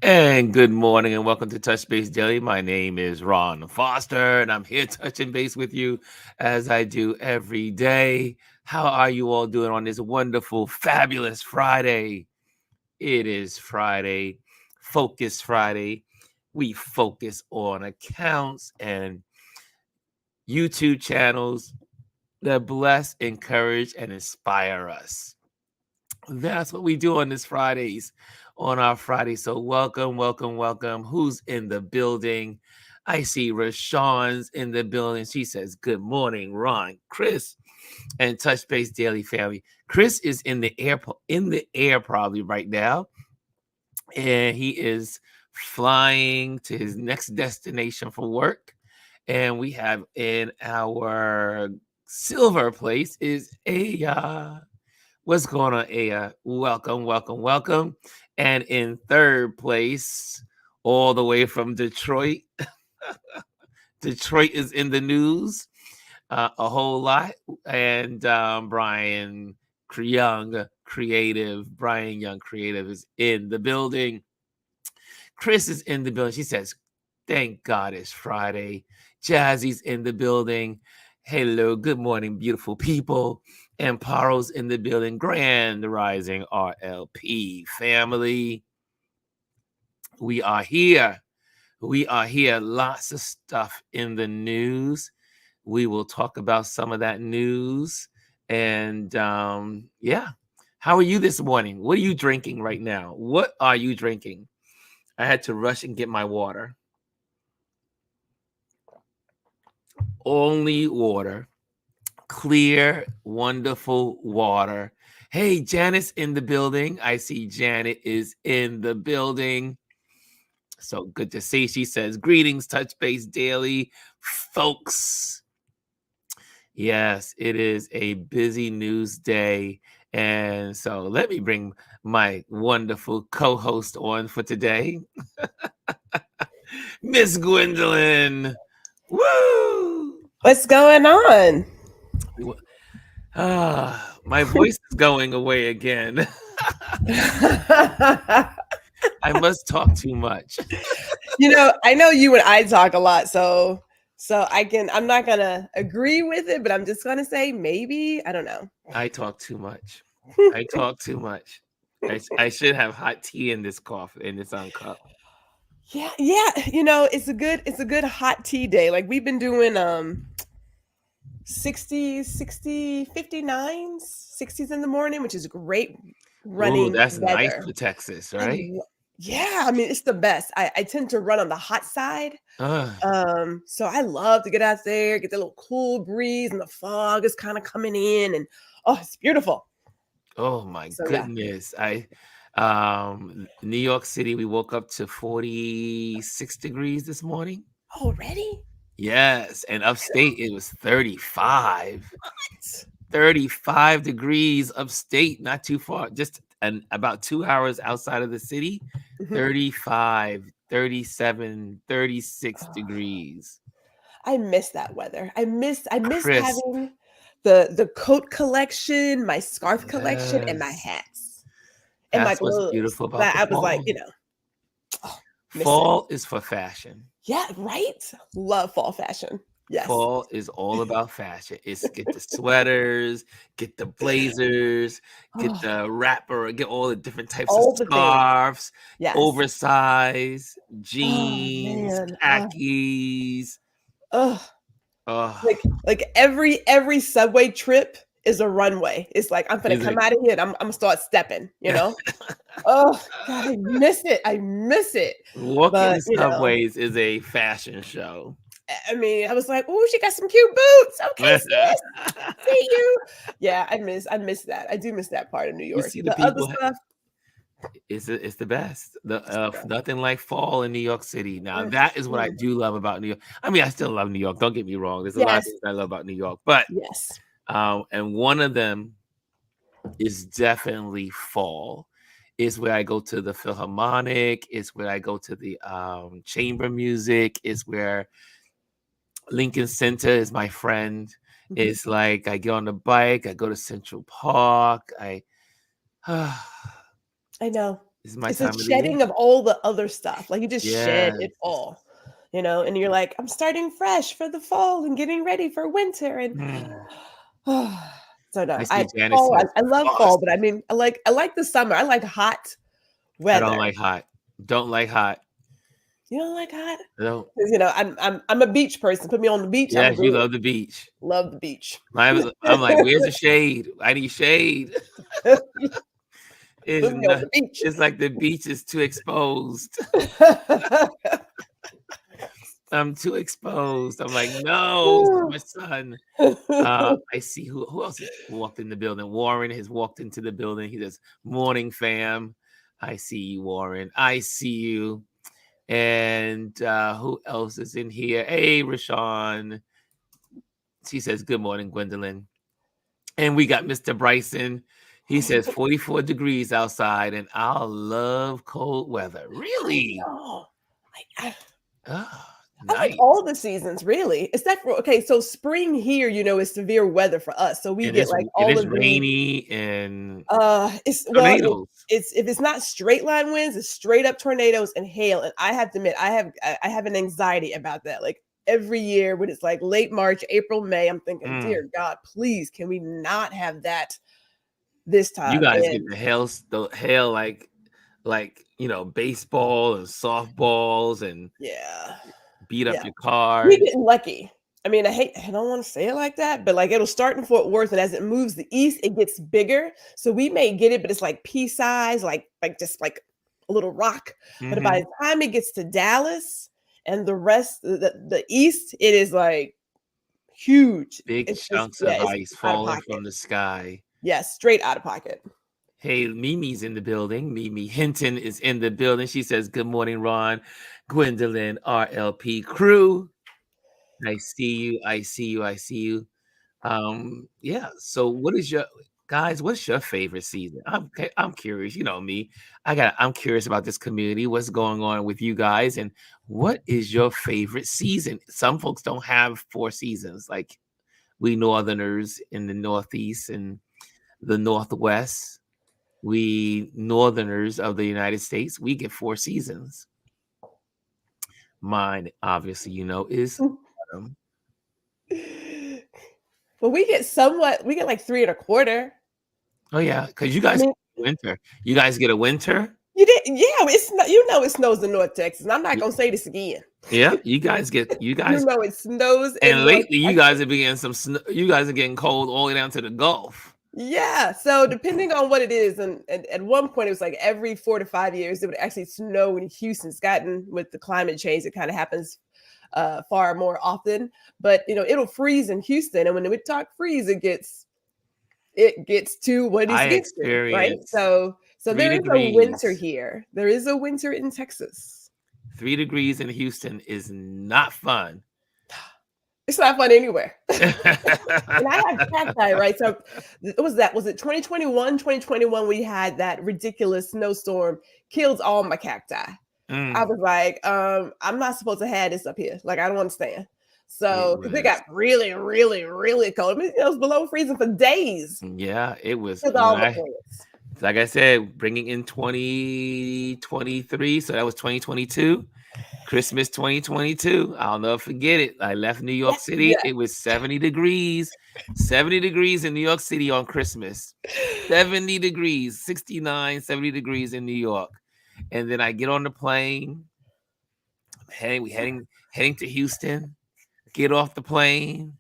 And good morning and welcome to Touch Base Daily. My name is Ron Foster and I'm here touching base with you as I do every day. How are you all doing on this wonderful, fabulous Friday? It is Friday, Focus Friday. We focus on accounts and YouTube channels that bless, encourage, and inspire us. That's what we do on this Fridays, on our Friday. So welcome, welcome, welcome. Who's in the building? I see Rashawn's in the building. She says, good morning, Ron, Chris, and Touch Base Daily family. Chris is in the air probably right now. And he is flying to his next destination for work. And we have in our silver place is a what's going on, Aya? Welcome, welcome, welcome. And in third place, all the way from Detroit, Detroit is in the news a whole lot. And Brian Young Creative is in the building. Chris is in the building. She says, thank God it's Friday. Jazzy's in the building. Hello, good morning, beautiful people. Amparo's in the building. Grand Rising RLP family. We are here. We are here. Lots of stuff in the news. We will talk about some of that news. And yeah, how are you this morning? What are you drinking right now? What are you drinking? I had to rush and get my water. Only water. Clear, wonderful water. Hey, Janet's in the building. I see Janet is in the building. So good to see. She says, greetings, Touch Base Daily, folks. Yes, it is a busy news day. And so let me bring my wonderful co-host on for today. Miss Gwendolyn. Woo! What's going on? My voice is going away again. I must talk too much. I know you and I talk a lot, so I'm not gonna agree with it, but I'm just gonna say maybe. I don't know. I talk too much. I talk too much. I should have hot tea in this cup. Yeah. It's a good hot tea day. Like we've been doing 60, 59s, 60s in the morning, which is great Ooh, running that's nice weather. for Texas, I right? Yeah, I mean it's the best. I tend to run on the hot side. So I love to get out there, get the little cool breeze, and the fog is kind of coming in, and it's beautiful. Oh my So yeah. goodness. New York City, we woke up to 46 degrees this morning. Already? Yes, and upstate it was 35. What? 35 degrees upstate, not too far, just about 2 hours outside of the city. 35, 37, 36 degrees. I miss that weather. I miss Crisp. having the coat collection, my scarf collection, and my Yes. hats and my That's what's gloves. beautiful about That the I was like, fall. miss it. Fall is for fashion. Yeah, right? Love fall fashion. Yes. Fall is all about fashion. It's get the sweaters, get the blazers, get the wrapper, get all the different types of All the things. scarves, Yes. oversized Oh, jeans, man. khakis. Ugh. Oh, Like every subway trip is a runway. It's like I'm gonna is come it? out of here and I'm gonna start stepping, Oh God, I miss it. I miss it. Walking But the subways is a fashion show. I mean, I was like, oh, she got some cute boots. Okay, sis. See you. Yeah, I miss that. I do miss that part of New You York. see the The other people. stuff. It's the best. The best. Nothing like fall in New York City. Now Mm, that is what I mm. do love about New York. I mean, I still love New York. Don't get me wrong. There's a lot of Yes. things I love about New York, but Yes. and one of them is definitely fall. Is where I go to the Philharmonic. It's where I go to the chamber music. It's where Lincoln Center is my friend. It's like I get on the bike. I go to Central Park. I know. It's my It's a time of the year. shedding of all the other stuff. Like you just shed Yes. it all, and you're like, I'm starting fresh for the fall and getting ready for winter. And Mm. so I no, see Janice fall. says, I love fall, but Foster. I mean, I like the summer. I like hot I don't weather. like hot. Don't like hot. You don't like hot? No. 'Cause, I'm a beach person. Put me on the beach, I'm Yes, you good. love the beach. Love the beach. I'm like, where's the shade? I need shade. Put me on the beach. It's like the beach is too exposed. I'm too exposed. I'm like, no, so much sun. I see who else walked in the building. Warren has walked into the building. He says, "Morning, fam." I see you, Warren. I see you. And who else is in here? Hey, Rashawn. She says, "Good morning, Gwendolyn." And we got Mr. Bryson. He says 44 degrees outside, and I love cold weather. I Really? know. Oh, I like nice. all the seasons, really. Except for okay, so spring here, is severe weather for us. So we And get it's like it all is of these rainy and it's well, tornadoes. it's if it's not straight line winds, it's straight up tornadoes and hail. And I have to admit, I have an anxiety about that. Like every year when it's like late March, April, May, I'm thinking, Mm. dear God, please, can we not have that this You time? guys get And the hail like baseball and softballs and yeah, beat up yeah. your We cars. getting lucky. I mean, I don't want to say it like that, but like it'll start in Fort Worth, and as it moves the east, it gets bigger. So we may get it, but it's like pea size, like just like a little rock. But by Hmm. the time it gets to Dallas and the rest, the east, it is like huge. Big It's just chunks yeah, of it's ice out of falling pocket. from the sky. Yes, straight out of pocket. Hey, Mimi's in the building. Mimi Hinton is in the building. She says, "Good morning, Ron, Gwendolyn, RLP crew. I see you. I see you. I see you." Yeah. So, what's your favorite season? I'm curious. You know me. I'm curious about this community. What's going on with you guys, and what is your favorite season? Some folks don't have 4 seasons, like we Northerners in the Northeast and the Northwest. We Northerners of the United States, we get 4 seasons. Mine, obviously, is autumn. But we get like 3 1/4. Oh yeah, because you I guys mean, get winter. You guys get a winter. you did, yeah. It's not, it snows in North Texas. And I'm not gonna say this again. Yeah, you guys, It snows and in North lately you guys Texas. are being some snow. You guys are getting cold all the way down to the Gulf. Yeah. So depending on what it is, and at one point it was like every 4 to 5 years it would actually snow in Houston. It's gotten with the climate change, it kind of happens far more often. But it'll freeze in Houston, and when we talk freeze, it gets to what it I gets to, right? experienced So three there is a winter degrees. here. There is a winter in Texas. 3 degrees in Houston is not fun. It's not fun anywhere. And I have cacti, right? So what was that? Was it 2021? 2021, we had that ridiculous snowstorm, killed all my cacti. I Mm, was like, I'm not supposed to have this up here. Like, I don't understand. it So, because it was, got really, really, really cold. I mean, it was below freezing for days yeah, it was with when all my I plants. like I said, bringing in 2023. So that was 2022. Christmas 2022. I'll never forget it. I left New Yeah, York City. yeah. It was 70 degrees. 70 degrees in New York City on Christmas. 70 degrees, 69, 70 degrees in New York. And then I get on the plane. Heading to Houston. Get off the plane.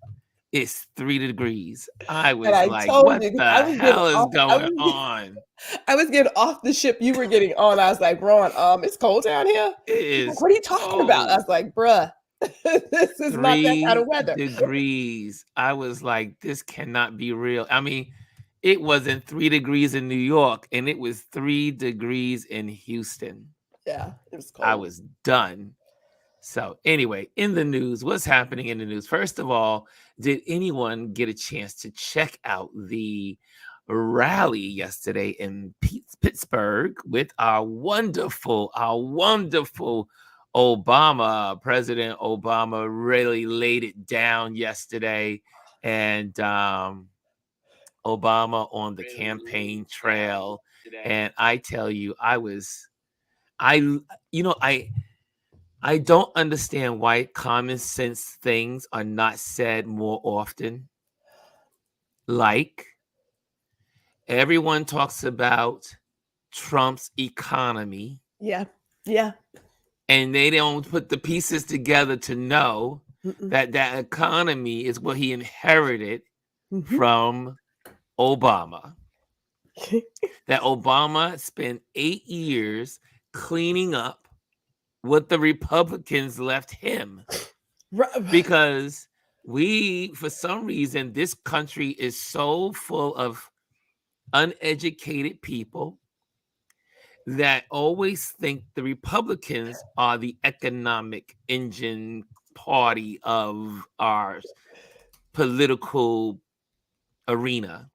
It's 3 degrees. I And was I like, told what you, 'cause the hell is going on? I was getting off the ship you were getting on. I was like, Ron, it's cold down here. It He's like, is what are you talking about? I cold. was like, bruh, this is not that kind of Three weather. degrees. I was like, this cannot be real. I mean, it wasn't 3 degrees in New York, and it was 3 degrees in Houston. Yeah, it was I cold. was done. So, anyway, in the news, what's happening in the news? First of all, did anyone get a chance to check out the rally yesterday in Pittsburgh with our wonderful Obama? President Obama really laid it down yesterday. And Obama on the campaign trail. And I tell you, I don't understand why common sense things are not said more often. Like, everyone talks about Trump's economy. Yeah. Yeah. And they don't put the pieces together to know Mm-mm. that economy is what he inherited Mm-hmm. from Obama. That Obama spent 8 years cleaning up what the Republicans left him. Because for some reason, this country is so full of uneducated people that always think the Republicans are the economic engine party of our political arena.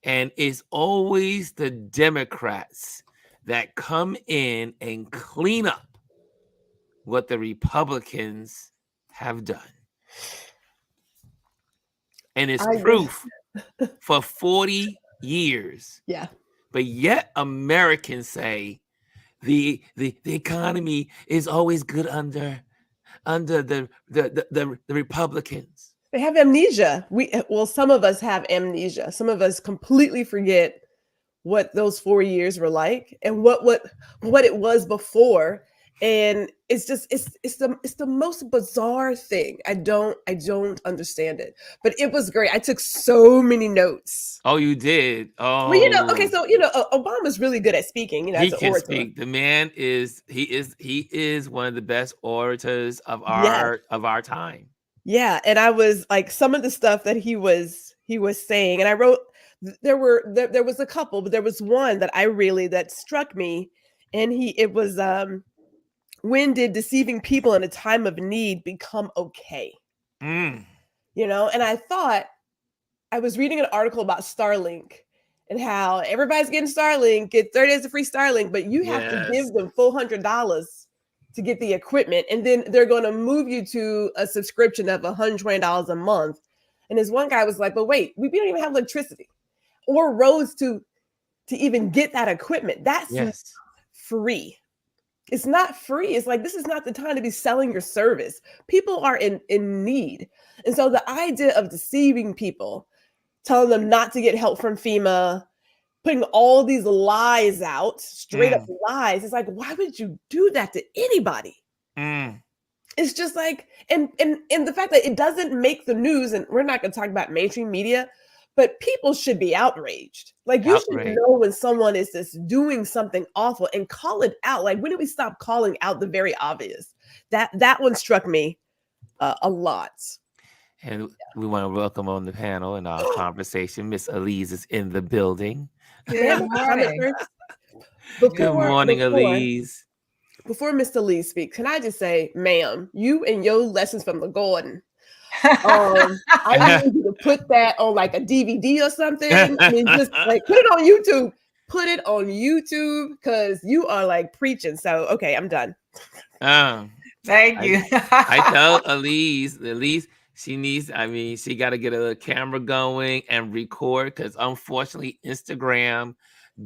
And it's always the Democrats that come in and clean up what the Republicans have done. And it's proof for 40 years. Yeah. But yet Americans say the economy is always good under the Republicans. They have amnesia. Some of us have amnesia. Some of us completely forget what those 4 years were like and what it was before. And it's the most bizarre thing. I don't understand it, but it was great. I took so many notes. Oh, you did? Oh, well, okay. So Obama's really good at speaking. he as an can orator. speak. The man is one of the best orators of our time. Yeah, and I was like, some of the stuff that he was saying, and I wrote. There was a couple, but there was one that struck me, and it was when did deceiving people in a time of need become okay? And I thought, I was reading an article about Starlink and how everybody's getting Starlink, get 30 days of free Starlink, but you have to give them $400 to get the equipment, and then they're going to move you to a subscription of $120 a month. And this one guy was like, but wait, we don't even have electricity or roads to even get that equipment. That's free. It's not free. It's like, this is not the time to be selling your service. People are in need. And so the idea of deceiving people, telling them not to get help from FEMA, putting all these lies out, straight up lies, it's like, why would you do that to anybody? It's just like, and the fact that it doesn't make the news, and we're not going to talk about mainstream media, but people should be outraged. Like, you should know when someone is just doing something awful and call it out. Like, when do we stop calling out the very obvious? That one struck me a lot. And we want to welcome on the panel in our conversation, Miss Elise is in the building. Good morning. Good morning, Elise. Before Mr. Elise speaks, can I just say, ma'am, you and your lessons from the Gordon, I need you to put that on like a DVD or something. I mean, just like put it on YouTube. Put it on YouTube, because you are like preaching. So, okay, I'm done. Thank you. I tell Elise, she got to get a camera going and record, because unfortunately Instagram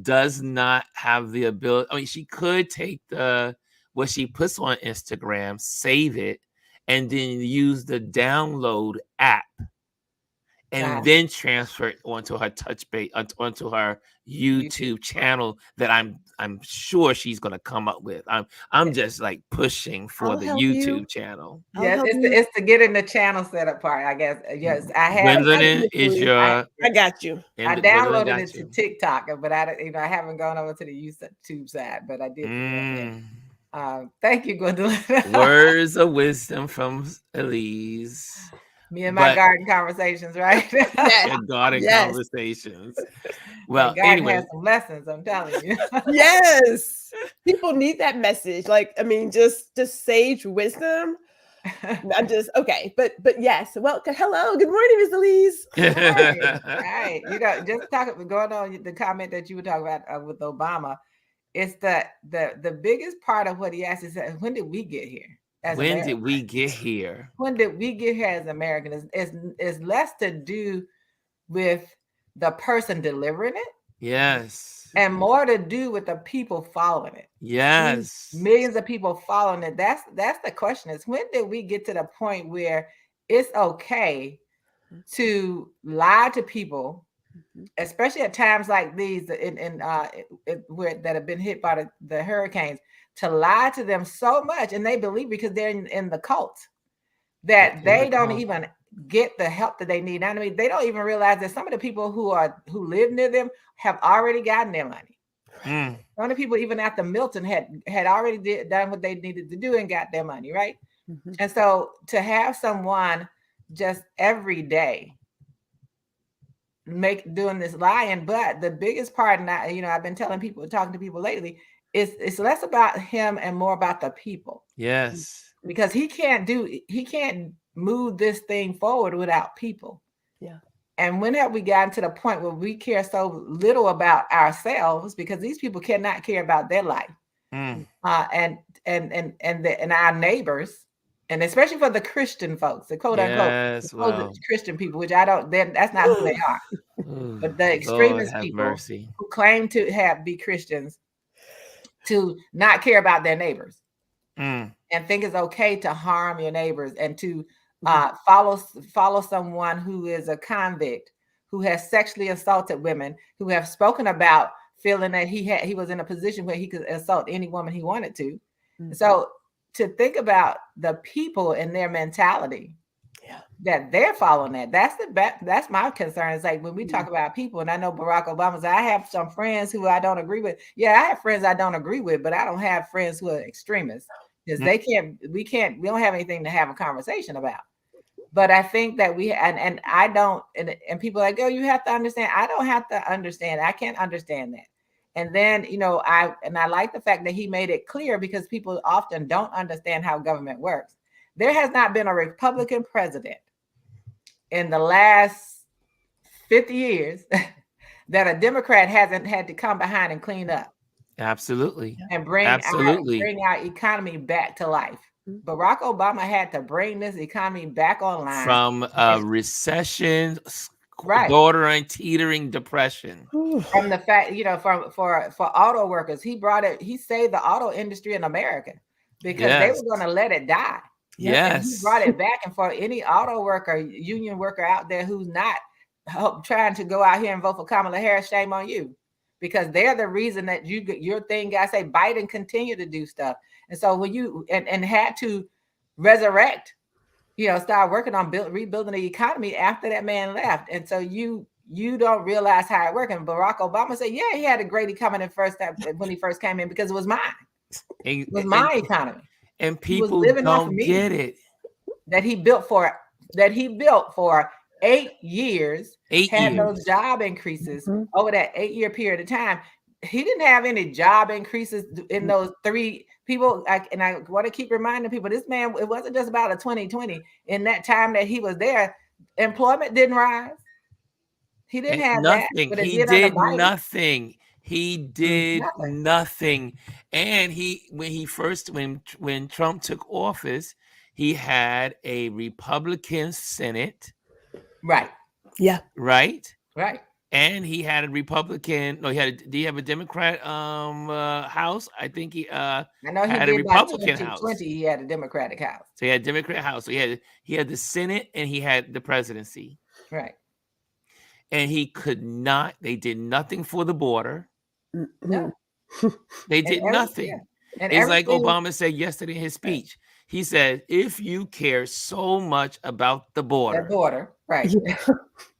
does not have the ability. I mean, she could take what she puts on Instagram, save it, and then use the download app, and then transfer it onto her onto her YouTube channel that I'm sure she's gonna come up with. I'm just like pushing for the YouTube channel. Yes, it's to get in the channel setup part, I guess. Yes, I have. I got you. I downloaded it to TikTok, but I haven't gone over to the YouTube side, but I did. Thank you, Gwendolyn. Words of wisdom from Elise. Me and my garden conversations, right? Garden conversations. Well, anyway, has some lessons, I'm telling you. Yes, people need that message. Like, I mean, just sage wisdom. I'm just okay, but yes. Well, hello, good morning, Miss Elise. Right. Just going on the comment that you were talking about with Obama. It's the biggest part of what he asked is, when did we get here? When did we get here? When did we get here as Americans? It's less to do with the person delivering it. Yes. And more to do with the people following it. Yes. Millions of people following it. That's the question, is when did we get to the point where it's okay to lie to people, especially at times like these where that have been hit by the hurricanes, to lie to them so much, and they believe because they're in the cult that they don't even get the help that they need. I mean, they don't even realize that some of the people who live near them have already gotten their money. Some of the people, even after Milton, had already done what they needed to do and got their money, right? And so to have someone just every day doing this lying, but the biggest part, and I've been talking to people lately, it's less about him and more about the people. Yes. Because he can't move this thing forward without people. Yeah. And when have we gotten to the point where we care so little about ourselves, because these people cannot care about their life, and our neighbors, and especially for the Christian folks, the quote unquote Christian people, which that's not who they are. But the extremist people who claim to be Christians, to not care about their neighbors. And think it's okay to harm your neighbors, and to follow someone who is a convict, who has sexually assaulted women, who have spoken about feeling that he was in a position where he could assault any woman he wanted to. So to think about the people and their mentality, that they're following that's my concern. It's like when we talk about people, and I know Barack Obama said, I have some friends who I don't agree with. Yeah, I have friends I don't agree with, but I don't have friends who are extremists, because we don't have anything to have a conversation about. But I think that and I don't, and people are like, oh, you have to understand. I don't have to understand. I can't understand that. And then, I like the fact that he made it clear, because people often don't understand how government works. There has not been a Republican president in the last 50 years that a Democrat hasn't had to come behind and clean up. Absolutely. And bring our economy back to life. Barack Obama had to bring this economy back online from recession, right, bordering teetering depression. From the fact, for auto workers, he saved the auto industry in America, because they were going to let it die. Yes. And he brought it back. And for any auto worker, union worker out there who's not trying to go out here and vote for Kamala Harris, shame on you, because they're the reason that your thing got say Biden continued to do stuff. And so when you and had to resurrect, start working on rebuilding the economy after that man left. And so you don't realize how it worked. And Barack Obama said, yeah, he had a great economy when he first came in, because it was mine. It was my economy. And people don't get it. That he built for 8 years, those job increases over that 8-year period of time. He didn't have any job increases in those 3 people. And I want to keep reminding people, this man, it wasn't just about a 2020. In that time that he was there, employment didn't rise. He didn't have nothing. But he did nothing. He did nothing. And when Trump took office, he had a Republican Senate. Right. Yeah. Right. Right. And he had a Republican. No, did he have a Democrat House? I think he I know he had a Republican House. He had a Democratic House. So he had a Democrat House. So he had the Senate, and he had the presidency. Right. And they did nothing for the border. No. They did nothing. Yeah. It's like Obama said yesterday in his speech. He said, if you care so much about the border, right,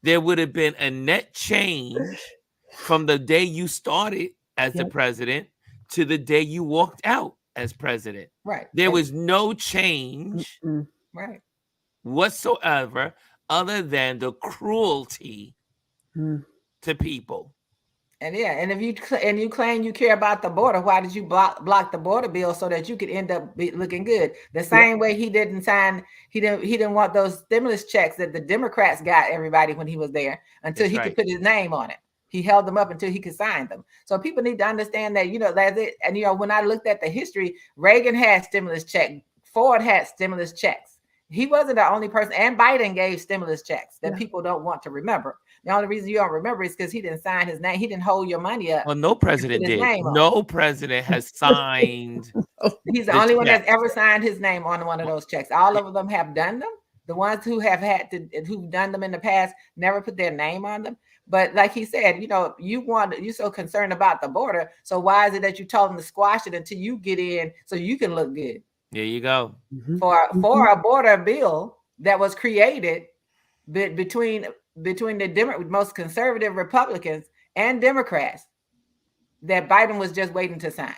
there would have been a net change from the day you started as the president to the day you walked out as president. Right. There was no change right, whatsoever, other than the cruelty to people. And and if you claim you care about the border, why did you block the border bill so that you could end up looking good? The same way he didn't want those stimulus checks that the Democrats got everybody when he was there until he could put his name on it. He held them up until he could sign them. So people need to understand that, that's it. And when I looked at the history, Reagan had stimulus checks, Ford had stimulus checks. He wasn't the only person, and Biden gave stimulus checks that people don't want to remember. The only reason you don't remember is because he didn't sign his name. He didn't hold your money up. Well, no president did. No president has signed. He's the only one that's ever signed his name on one of those checks. All of them have done them. The ones who have who've done them in the past never put their name on them. But like he said, you're so concerned about the border. So why is it that you told them to squash it until you get in so you can look good? There you go. For a border bill that was created between the most conservative Republicans and Democrats that Biden was just waiting to sign.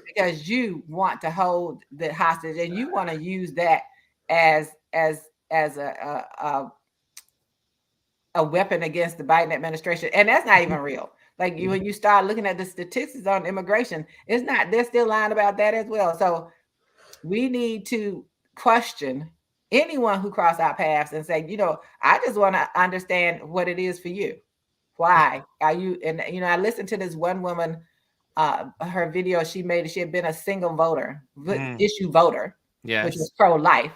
Because you want to hold the hostage and you want to use that as a weapon against the Biden administration. And that's not even real. Like when you start looking at the statistics on immigration, they're still lying about that as well. So we need to question anyone who cross our paths and say, I just want to understand what it is for you. Why are you? And, I listened to this one woman, her video she made, she had been a single voter, issue voter, which was pro-life.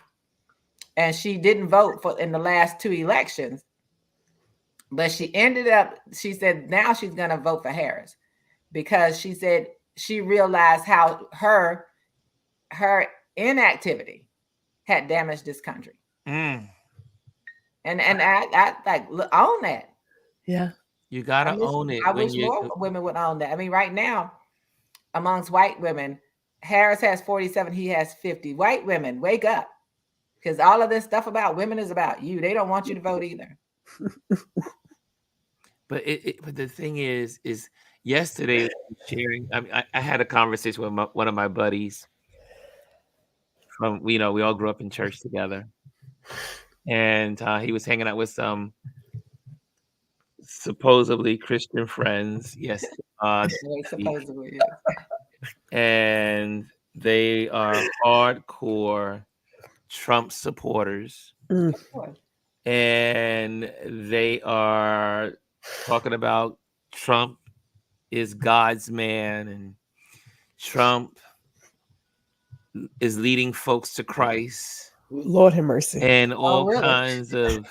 And she didn't vote in the last 2 elections. But she said now she's going to vote for Harris because she said she realized how her inactivity had damaged this country. And I like own that. Yeah. You got to own it. I wish more women would own that. I mean, right now, amongst white women, Harris has 47, he has 50. White women, wake up. Because all of this stuff about women is about you. They don't want you to vote either. But the thing is yesterday sharing. I mean, I had a conversation with one of my buddies. We all grew up in church together, and he was hanging out with some supposedly Christian friends. Yes, supposedly, yes. And they are hardcore Trump supporters, and they are talking about Trump is God's man and Trump is leading folks to Christ. Lord have mercy. And all kinds of.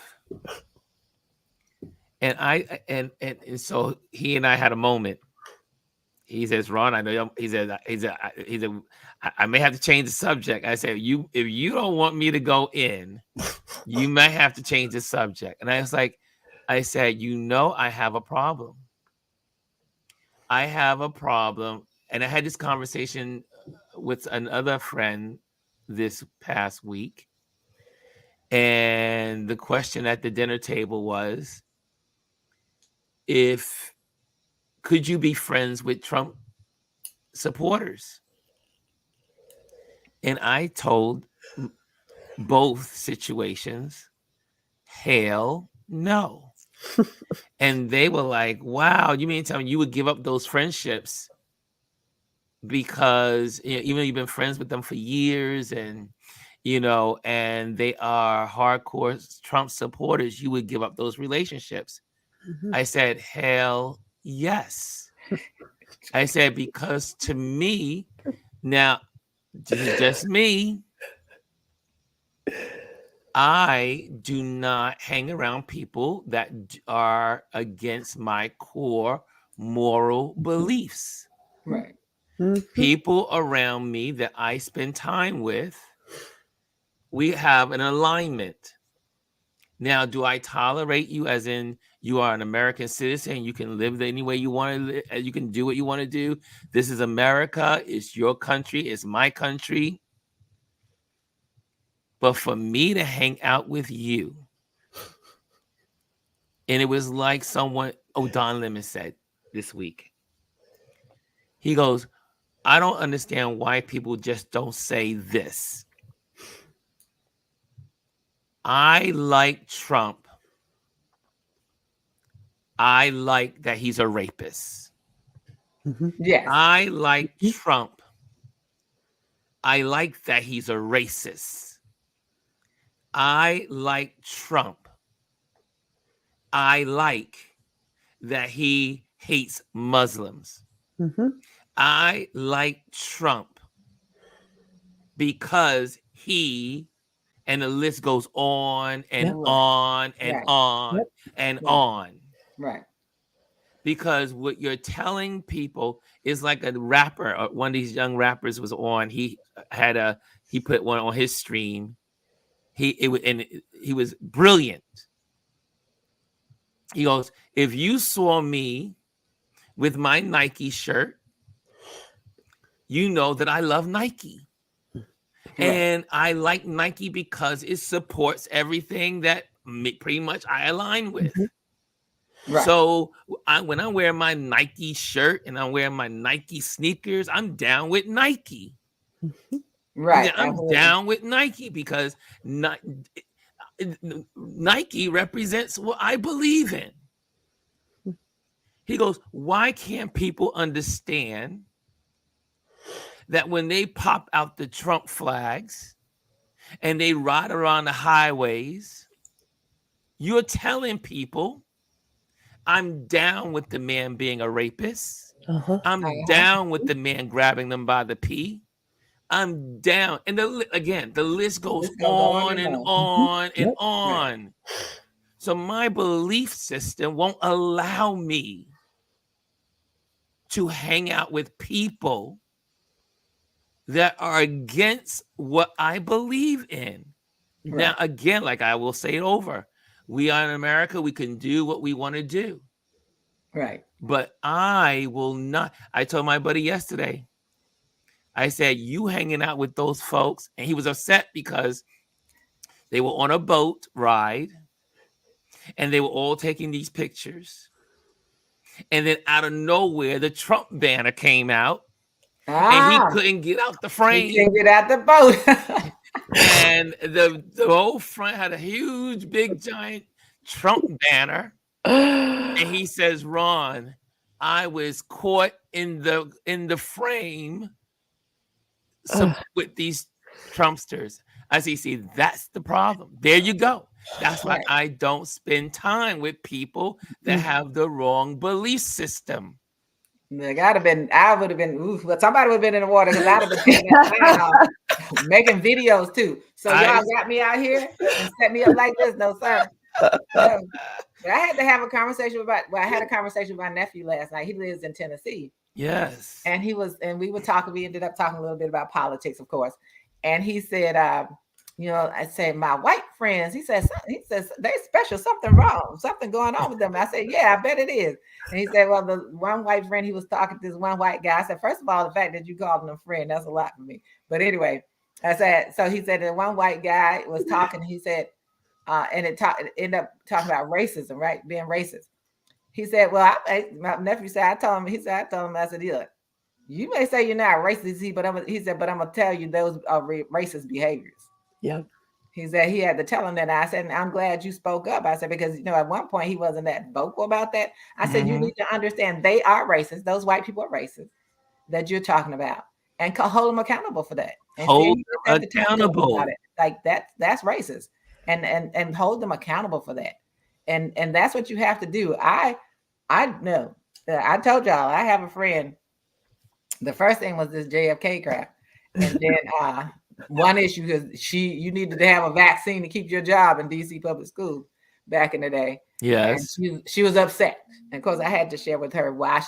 And so he and I had a moment. He says, Ron, I know. He said, I may have to change the subject. I said, if you don't want me to go in, you might have to change the subject. And I was like, I said, I have a problem. I have a problem. And I had this conversation with another friend this past week. And the question at the dinner table was, could you be friends with Trump supporters? And I told both situations, hell no. And they were like, wow, you mean to tell me you would give up those friendships because even though you've been friends with them for years and and they are hardcore Trump supporters, you would give up those relationships? I said, hell yes. I said, because to me, now, just me, I do not hang around people that are against my core moral beliefs. Right. People around me that I spend time with, we have an alignment. Now, do I tolerate you as in you are an American citizen? You can live any way you want to live. You can do what you want to do. This is America. It's your country. It's my country. But for me to hang out with you, and it was like Don Lemon said this week. He goes, I don't understand why people just don't say this. I like Trump. I like that he's a rapist. Yes. I like Trump. I like that he's a racist. I like Trump. I like that he hates Muslims. I like Trump because he And the list goes on and on and on and on. Right. Because what you're telling people is like a rapper, one of these young rappers was on. He put one on his stream. He was brilliant. He goes, if you saw me with my Nike shirt, you know that I love Nike. And I like Nike because it supports everything that pretty much I align with. Right. So when I wear my Nike shirt and I'm wearing my Nike sneakers, I'm down with Nike. Right. I'm down with Nike because Nike represents what I believe in. He goes, why can't people understand that when they pop out the Trump flags and they ride around the highways, you're telling people, I'm down with the man being a rapist. I'm down with the man grabbing them by the pee. I'm down. And the list goes on and on and on. Right. So my belief system won't allow me to hang out with people that are against what I believe in. Right. Now, again, like I will say it over, we are in America, we can do what we want to do. Right. But I will not. I told my buddy yesterday, I said, you hanging out with those folks, and he was upset because they were on a boat ride and they were all taking these pictures. And then out of nowhere, the Trump banner came out. And he couldn't get out the frame. He couldn't get out the boat. And the whole front had a huge, big, giant Trump banner. And he says, Ron, I was caught in the frame with these Trumpsters. I see, that's the problem. There you go. That's why I don't spend time with people that have the wrong belief system. Like I would have been, but somebody would have been in the water because I'd have been taking that time, making videos too. So y'all got me out here and set me up like this. No, sir. No. But I had to have a conversation I had a conversation with my nephew last night. He lives in Tennessee. Yes. And we ended up talking a little bit about politics, of course. And he said, I said, my white friends, he says, they're special, something wrong, something going on with them. I said, yeah, I bet it is. And he said, well, the one white friend, he was talking to this one white guy. I said, first of all, the fact that you called him a friend, that's a lot for me. But anyway, I said, so he said that one white guy was talking, he said, and it ended up talking about racism, right? Being racist. He said, well, my nephew said, I told him, I said, look, you may say you're not racist, but I'm gonna tell you those are racist behaviors. Yeah. He said he had to tell him that. I said, I'm glad you spoke up. I said, because, at one point he wasn't that vocal about that. I said, you need to understand they are racist. Those white people are racist that you're talking about, and hold them accountable for that. And hold them accountable. About it. Like that's racist, and hold them accountable for that. And that's what you have to do. I know. I told y'all I have a friend. The first thing was this JFK crap, and then one issue is you needed to have a vaccine to keep your job in DC public schools back in the day. Yes, and she was upset, and of course I had to share with her why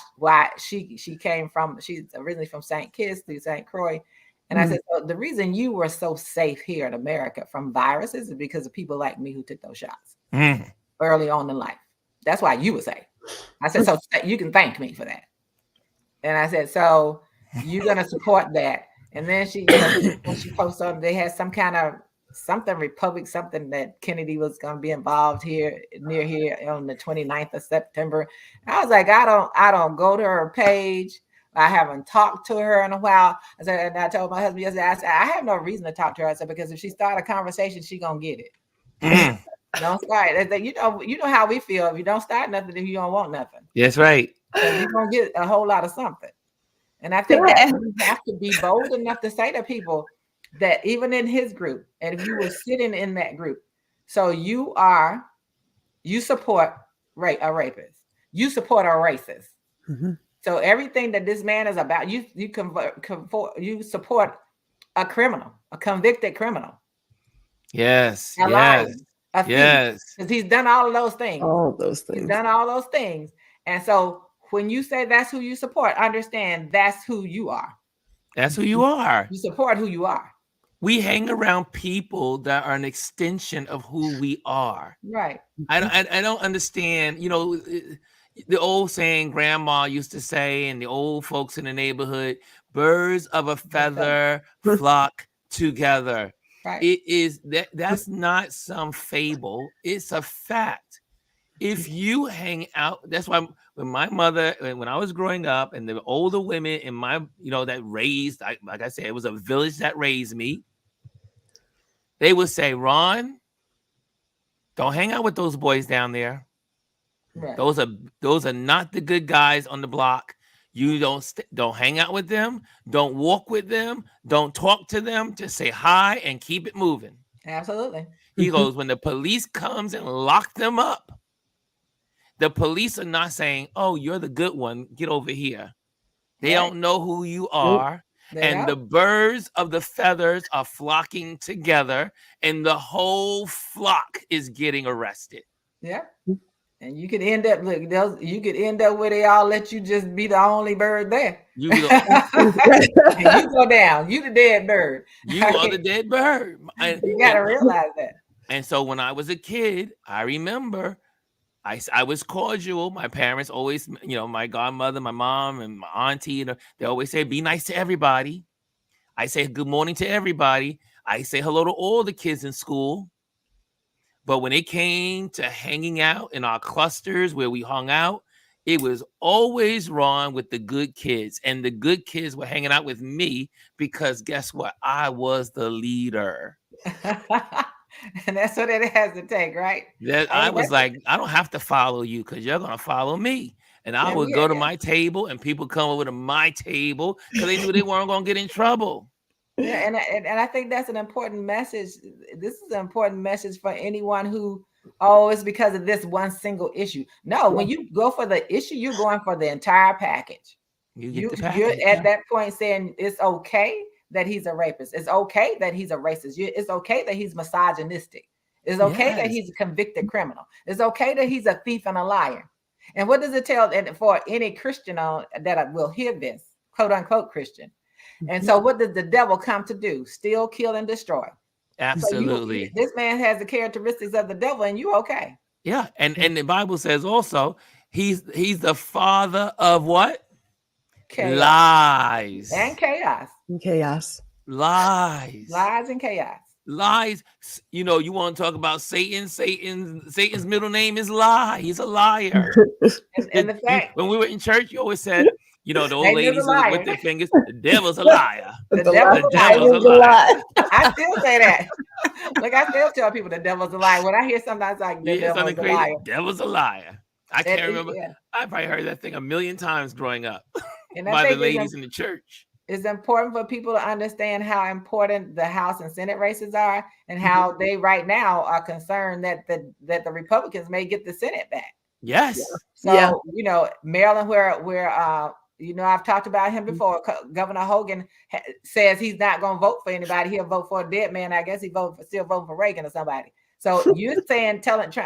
she came from. She's originally from St. Kitts through St. Croix, and I said, so the reason you were so safe here in America from viruses is because of people like me who took those shots early on in life. That's why you were safe. I said, so you can thank me for that. And I said, so you're gonna support that. And then she posted on, they had some kind of something that Kennedy was going to be involved near here on the 29th of September. I was like, I don't go to her page. I haven't talked to her in a while. I said, and I told my husband yesterday, I said, I have no reason to talk to her. I said, because if she start a conversation, she gonna get it. Don't start. You know how we feel. If you don't start nothing, then you don't want nothing. That's right. So you're gonna get a whole lot of something. And I think that you have to be bold enough to say to people that even in his group, and if you were sitting in that group, so you support a rapist, you support a racist. So everything that this man is about, you support a criminal, a convicted criminal. Yes. A liar, a thief, Yes. because he's done all of those things. All those things. He's done all those things. And so when you say that's who you support, understand that's who you are. That's who you are. You support who you are. We hang around people that are an extension of who we are. Right. I don't understand, you know, the old saying grandma used to say, and the old folks in the neighborhood, birds of a feather flock together. Right. It is that's not some fable. It's a fact. If you hang out, that's why when my mother, when I was growing up, and the older women in my, you know, that raised, like I said, it was a village that raised me. They would say, Ron, don't hang out with those boys down there. Right. Those are not the good guys on the block. You don't hang out with them. Don't walk with them. Don't talk to them. Just say hi and keep it moving. Absolutely. He goes, when the police comes and lock them up, the police are not saying, oh, you're the good one. Get over here. They don't know who you are. And the birds of the feathers are flocking together, and the whole flock is getting arrested. Yeah. And you could end up where they all let you just be the only bird there. You go, and you go down. You the dead bird. You are the dead bird. You got to realize that. And so when I was a kid, I remember I was cordial. My parents always, you know, my godmother, my mom, and my auntie, you know, they always say, be nice to everybody. I say good morning to everybody. I say hello to all the kids in school. But when it came to hanging out in our clusters where we hung out, it was always wrong with the good kids. And the good kids were hanging out with me because guess what? I was the leader. And that's what it has to take, right? I was like, I don't have to follow you because you're going to follow me. And I would go to my table and people come over to my table because they knew they weren't going to get in trouble. Yeah, and I think that's an important message. This is an important message for anyone who, it's because of this one single issue. No, when you go for the issue, you're going for the entire package. You're at that point saying it's okay that he's a rapist. It's okay that he's a racist. It's okay that he's misogynistic. It's okay that he's a convicted criminal. It's okay that he's a thief and a liar. And what does it tell? And for any Christian that will hear this, quote unquote Christian. And so what does the devil come to do? Steal, kill, and destroy. Absolutely. So this man has the characteristics of the devil, and you okay. Yeah. And the Bible says also, he's the father of what? Chaos. Lies. And chaos. Lies and chaos. Lies. You know, you want to talk about Satan? Satan's middle name is lie. He's a liar. and the fact, when we were in church, you always said, you know, the old ladies with their fingers, the devil's a liar. The devil's a liar. I still say that. Like, I still tell people the devil's a liar. When I hear sometimes like the devil's a liar. Devil's a liar. I can't remember. Yeah. I probably heard that thing a million times growing up by the ladies in the church. It's important for people to understand how important the House and Senate races are, and how they right now are concerned that the Republicans may get the Senate back. Yes. So you know, Maryland, where you know, I've talked about him before. Governor Hogan says he's not going to vote for anybody. He'll vote for a dead man. I guess he still voting for Reagan or somebody. So you're saying,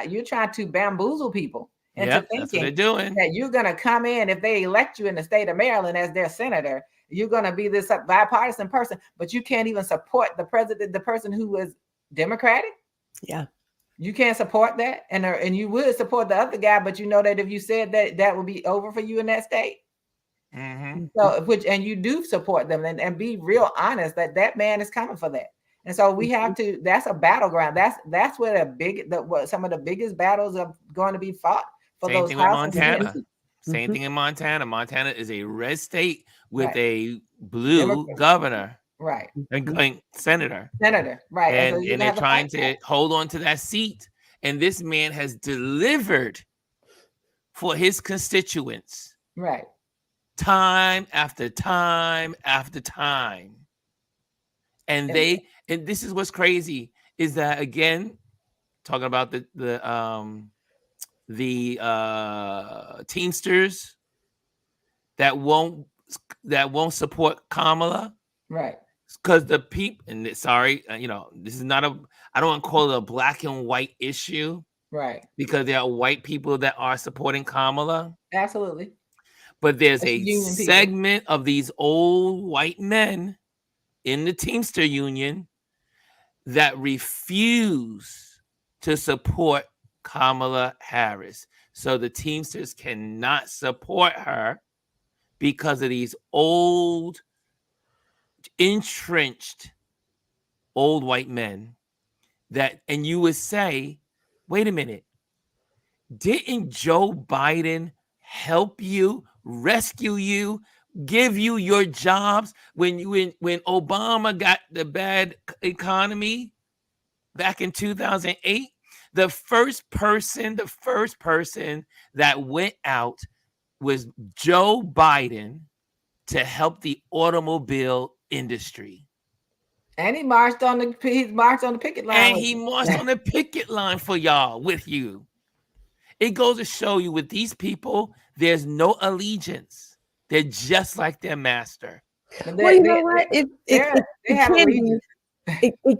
you're trying to bamboozle people into thinking that you're going to come in, if they elect you in the state of Maryland as their senator, you're going to be this bipartisan person, but you can't even support the president, the person who is Democratic. Yeah. You can't support that. And you would support the other guy, but you know that if you said that would be over for you in that state. Mm-hmm. So, and you do support them, and be real honest that man is coming for that. And so we have to. That's a battleground. That's where some of the biggest battles are going to be fought for. Same those thing with Montana. Same thing in Montana. Montana is a red state with a blue governor, right? And senator, right? And they're trying to hold on to that seat. And this man has delivered for his constituents, right? Time after time after time. And this is what's crazy is that, again, talking about the Teamsters that won't support Kamala. Right. because the people, and sorry, this is not I don't want to call it a black and white issue. Right. Because there are white people that are supporting Kamala. Absolutely. But there's a segment of these old white men in the Teamster Union that refuse to support Kamala Harris. So the Teamsters cannot support her because of these old, entrenched, old white men and you would say, wait a minute, didn't Joe Biden help you, rescue you, give you your jobs when Obama got the bad economy back in 2008? The first person that went out was Joe Biden to help the automobile industry. And he marched on the picket line. And he marched on the picket line for y'all with you. It goes to show you with these people, there's no allegiance. They're just like their master. Well, you know what? It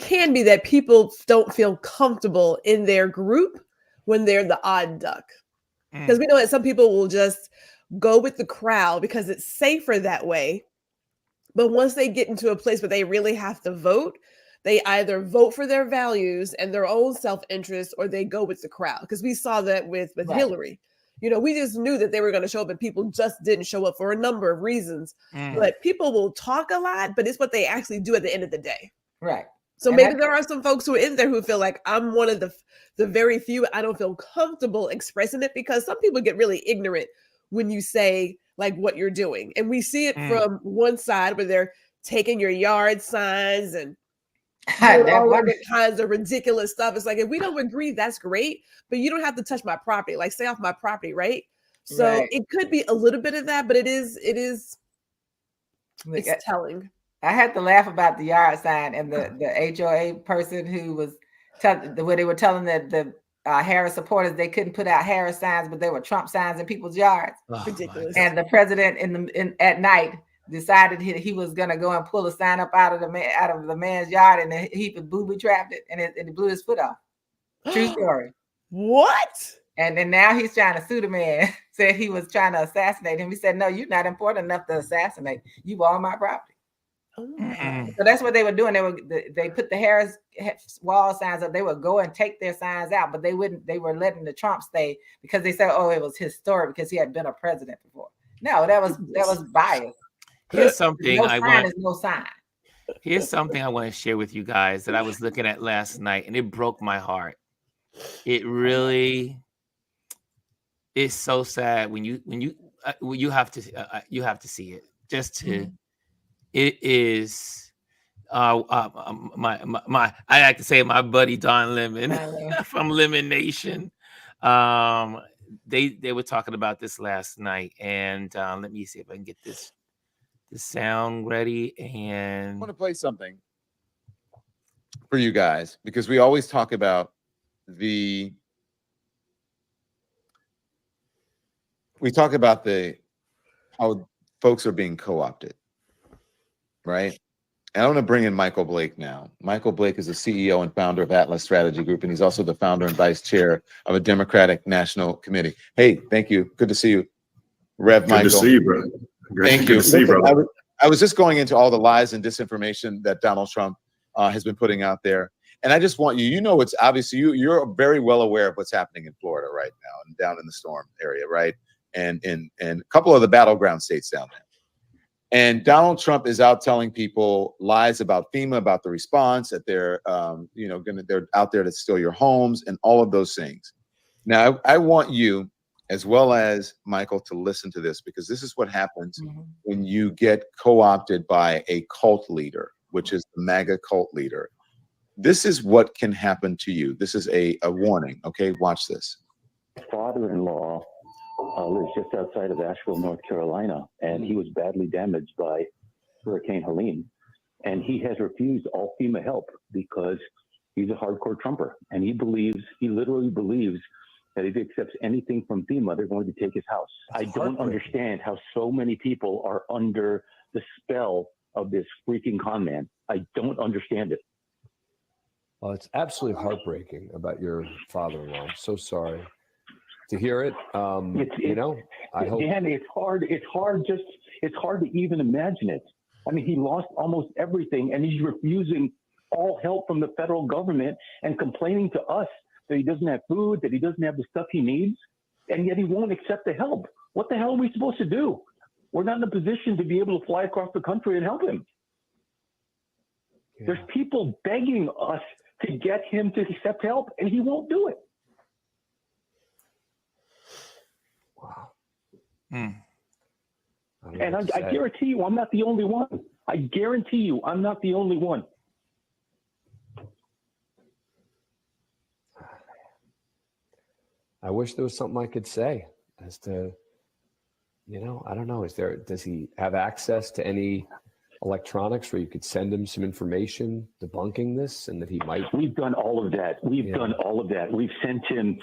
can be that people don't feel comfortable in their group when they're the odd duck. Because we know that some people will just go with the crowd because it's safer that way. But once they get into a place where they really have to vote, they either vote for their values and their own self-interest, or they go with the crowd. Because we saw that with right. Hillary. We just knew that they were going to show up, and people just didn't show up for a number of reasons. But people will talk a lot, but it's what they actually do at the end of the day. Right. So and maybe there are some folks who are in there who feel like I'm one of the very few. I don't feel comfortable expressing it, because some people get really ignorant when you say like what you're doing. And we see it from one side where they're taking your yard signs and all other kinds of ridiculous stuff. It's like, if we don't agree, that's great, but you don't have to touch my property. Like, stay off my property, right? So it could be a little bit of that, but it's telling. I had to laugh about the yard sign and the HOA person who was where they were telling the Harris supporters they couldn't put out Harris signs, but they were Trump signs in people's yards. Ridiculous. And the president at night decided he was gonna go and pull a sign up out of the man's yard, and he booby trapped it, and it blew his foot off. True story. What? And then now he's trying to sue the man. Said he was trying to assassinate him. He said, "No, you're not important enough to assassinate. You on my property." So that's what they were doing. They put the Harris wall signs up. They would go and take their signs out, but they wouldn't. They were letting the Trump stay because they said, "Oh, it was historic because he had been a president before." No, that was bias. Here's something no sign. Here's something I want to share with you guys that I was looking at last night, and it broke my heart. It really is so sad when you have to see it just to. It is my I like to say my buddy Don Lemon from Lemon Nation. They were talking about this last night, and let me see if I can get the sound ready. And I want to play something for you guys, because we always talk about how folks are being co-opted. Right. And I want to bring in Michael Blake now. Michael Blake is the CEO and founder of Atlas Strategy Group, and he's also the founder and vice chair of a Democratic National Committee. Hey, thank you. Good to see you, Rev. Michael. Good to see you, bro. Thank you. Listen, I was just going into all the lies and disinformation that Donald Trump has been putting out there. And I just want it's obviously you're very well aware of what's happening in Florida right now and down in the storm area, right? And a couple of the battleground states down there. And Donald Trump is out telling people lies about FEMA, about the response, that they're out there to steal your homes and all of those things. Now, I want you, as well as Michael, to listen to this, because this is what happens when you get co-opted by a cult leader, which is the MAGA cult leader. This is what can happen to you. This is a warning. Okay, watch this. Father-in-law lives just outside of Asheville, North Carolina, and he was badly damaged by Hurricane Helene. And he has refused all FEMA help because he's a hardcore Trumper. And he literally believes that if he accepts anything from FEMA, they're going to take his house. I don't understand how so many people are under the spell of this freaking con man. I don't understand it. Well, it's absolutely heartbreaking about your father-in-law. I'm so sorry to hear it. You know, I hope. Dan, it's hard. It's hard to even imagine it. I mean, he lost almost everything, and he's refusing all help from the federal government and complaining to us that he doesn't have food, that he doesn't have the stuff he needs, and yet he won't accept the help. What the hell are we supposed to do? We're not in a position to be able to fly across the country and help him. Yeah. There's people begging us to get him to accept help, and he won't do it. Wow. And I guarantee you, I'm not the only one. I guarantee you, I'm not the only one. I wish there was something I could say as to, you know, I don't know. Does he have access to any electronics where you could send him some information debunking this, and that he might? We've done all of that. We've done all of that. We've sent him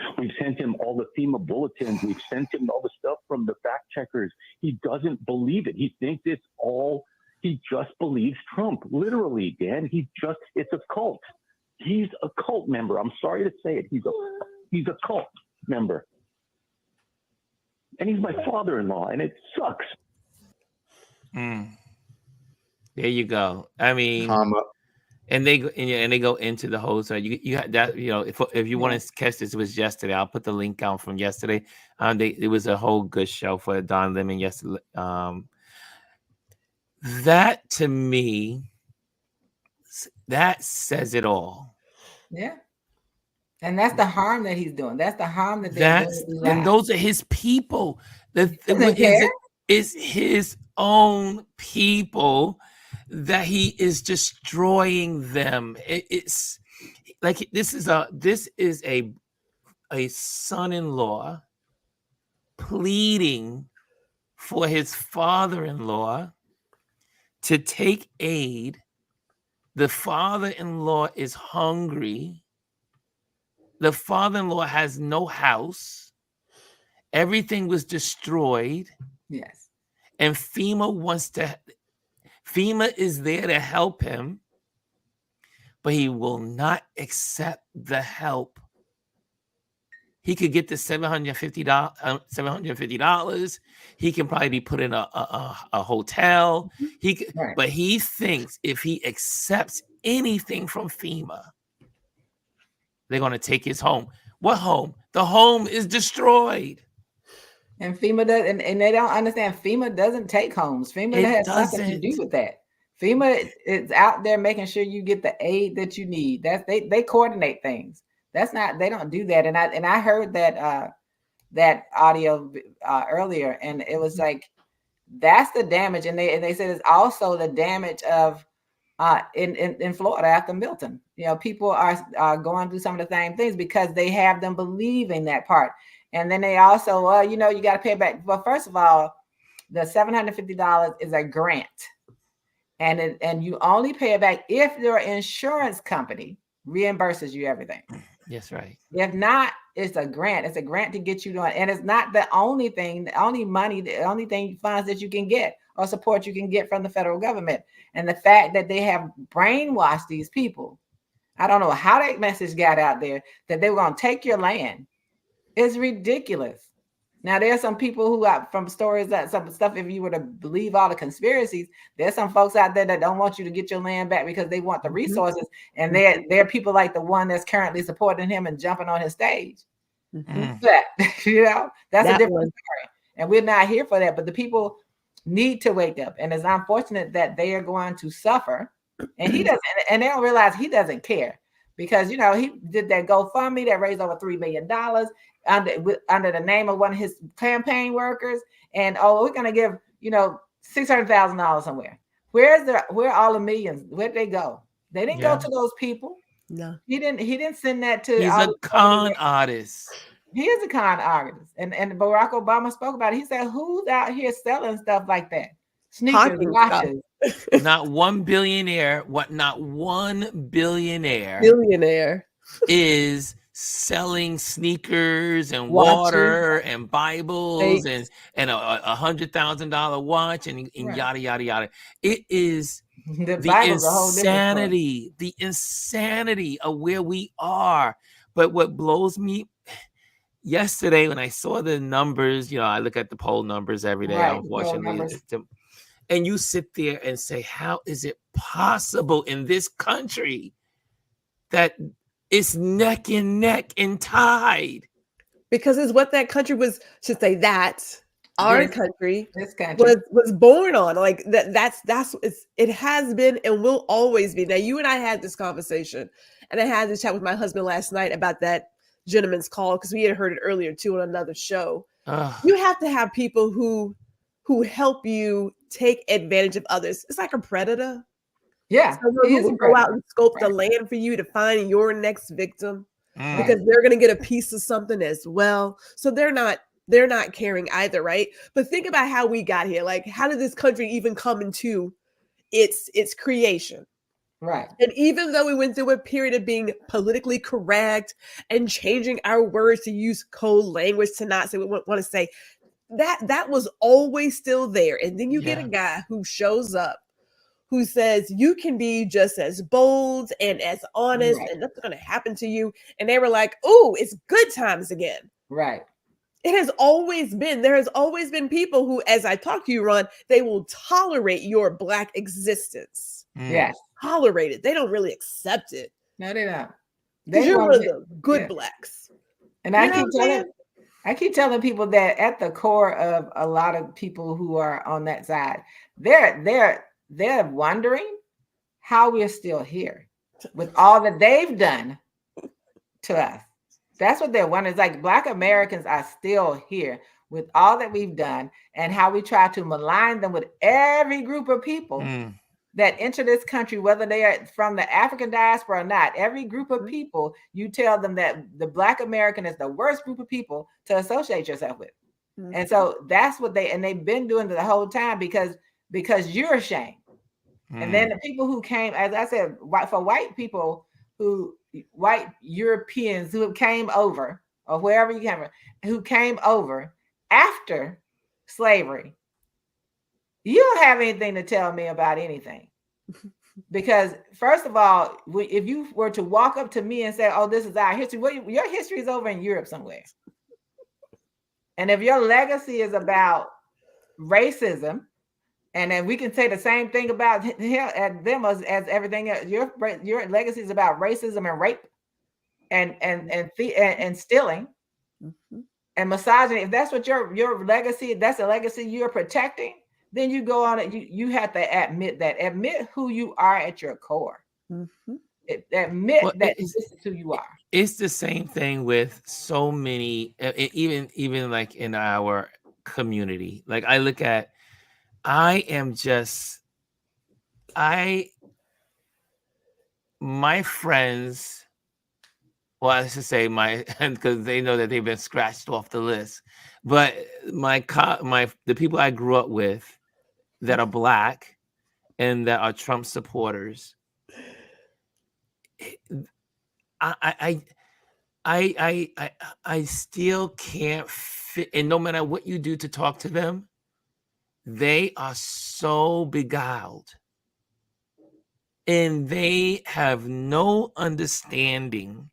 all the FEMA bulletins. We've sent him all the stuff from the fact checkers. He doesn't believe it. He thinks it's all, he just believes Trump. Literally, Dan, it's a cult. He's a cult member. I'm sorry to say it. He's a cult member. And he's my father-in-law, and it sucks. There you go. I mean, and they go into the whole. So you got that. You know, if you want to catch this, it was yesterday. I'll put the link out from yesterday. It was a whole good show for Don Lemon yesterday. That to me, that says it all. Yeah. And that's the harm that he's doing. That's the harm that they're doing. And those are his people. It's his own people that he is destroying them. It's like this is a son-in-law pleading for his father-in-law to take aid. The father-in-law is hungry. The father-in-law has no house. Everything was destroyed. Yes. And FEMA is there to help him, but he will not accept the help. He could get the $750. He can probably be put in a hotel. But he thinks if he accepts anything from FEMA, they're going to take his home. What home? The home is destroyed. And FEMA does, and they don't understand. FEMA doesn't take homes. FEMA has nothing to do with that. FEMA is out there making sure you get the aid that you need. They coordinate things. That's not, they don't do that. And I heard that audio earlier, and it was like, that's the damage. And they said it's also the damage of in Florida after Milton. You know, people are going through some of the same things because they have them believing that part. And then they also, you got to pay back. Well, first of all, the $750 is a grant. And you only pay it back if your insurance company reimburses you everything. That's right. If not, it's a grant. It's a grant to get you doing. And it's not the only thing, the only funds that you can get or support you can get from the federal government. And the fact that they have brainwashed these people, I don't know how that message got out there that they were going to take your land. It's ridiculous. Now, there's some people who are from stories that some stuff, if you were to believe all the conspiracies, there's some folks out there that don't want you to get your land back because they want the resources. And they're people like the one that's currently supporting him and jumping on his stage. That's a different story. And we're not here for that. But the people need to wake up. And it's unfortunate that they are going to suffer. And he doesn't, and they don't realize he doesn't care. Because, he did that GoFundMe that raised over $3 million under the name of one of his campaign workers. And, we're going to give, $600,000 somewhere. Where are all the millions? Where'd they go? They didn't go to those people. No. He didn't send that to. He's a con artist. He is a con artist. And Barack Obama spoke about it. He said, who's out here selling stuff like that? Sneakers, watches. Not one billionaire. Not one billionaire is selling sneakers and Watches. water and Bibles and a $100,000 watch and Right. yada yada yada. It is The the Bible's a whole different story. the insanity of where we are. But what blows me yesterday when I saw the numbers, I look at the poll numbers every day, Right, unfortunately. And you sit there and say, how is it possible in this country that it's neck and neck and tied? Because it's what that country was, should say that our country this country was born on. Like it has been and will always be. Now, you and I had this conversation, and I had this chat with my husband last night about that gentleman's call, because we had heard it earlier too on another show. You have to have people who help you take advantage of others. It's like a predator. Yeah, who will go out and scope the land for you to find your next victim, because they're going to get a piece of something as well. So they're not caring either, right? But think about how we got here. Like, how did this country even come into its creation? Right. And even though we went through a period of being politically correct and changing our words to use code language to not say what we want to say, that was always still there. And then you get a guy who shows up who says you can be just as bold and as honest, and nothing's going to happen to you. And they were like, oh, it's good times again. Right. There has always been people who, as I talk to you, Ron, they will tolerate your Black existence. Yes. Tolerate it. They don't really accept it. No, they don't. Because you're one of the good Blacks. And I keep telling people that at the core of a lot of people who are on that side, they're wondering how we're still here with all that they've done to us. That's what they're wondering. It's like Black Americans are still here with all that we've done, and how we try to malign them with every group of people that enter this country, whether they are from the African diaspora or not. Every group of people, you tell them that the Black American is the worst group of people to associate yourself with. And so that's what they've been doing the whole time, because you're ashamed. And then the people who came, as I said, for white people, white Europeans who came over, or wherever you came from, who came over after slavery, you don't have anything to tell me about anything. Because first of all, if you were to walk up to me and say, oh, this is our history, your history is over in Europe somewhere. And if your legacy is about racism, and then we can say the same thing about them as everything else. Your legacy is about racism and rape and stealing and misogyny. If that's what your legacy, that's a legacy you're protecting, then you go on it. You have to admit who you are at your core. Admit that this is who you are. It's the same thing with so many, even like in our community. Like I look at, my friends, well, I should say because they know that they've been scratched off the list, but the people I grew up with that are Black and that are Trump supporters, I still can't fit, and no matter what you do to talk to them, they are so beguiled, and they have no understanding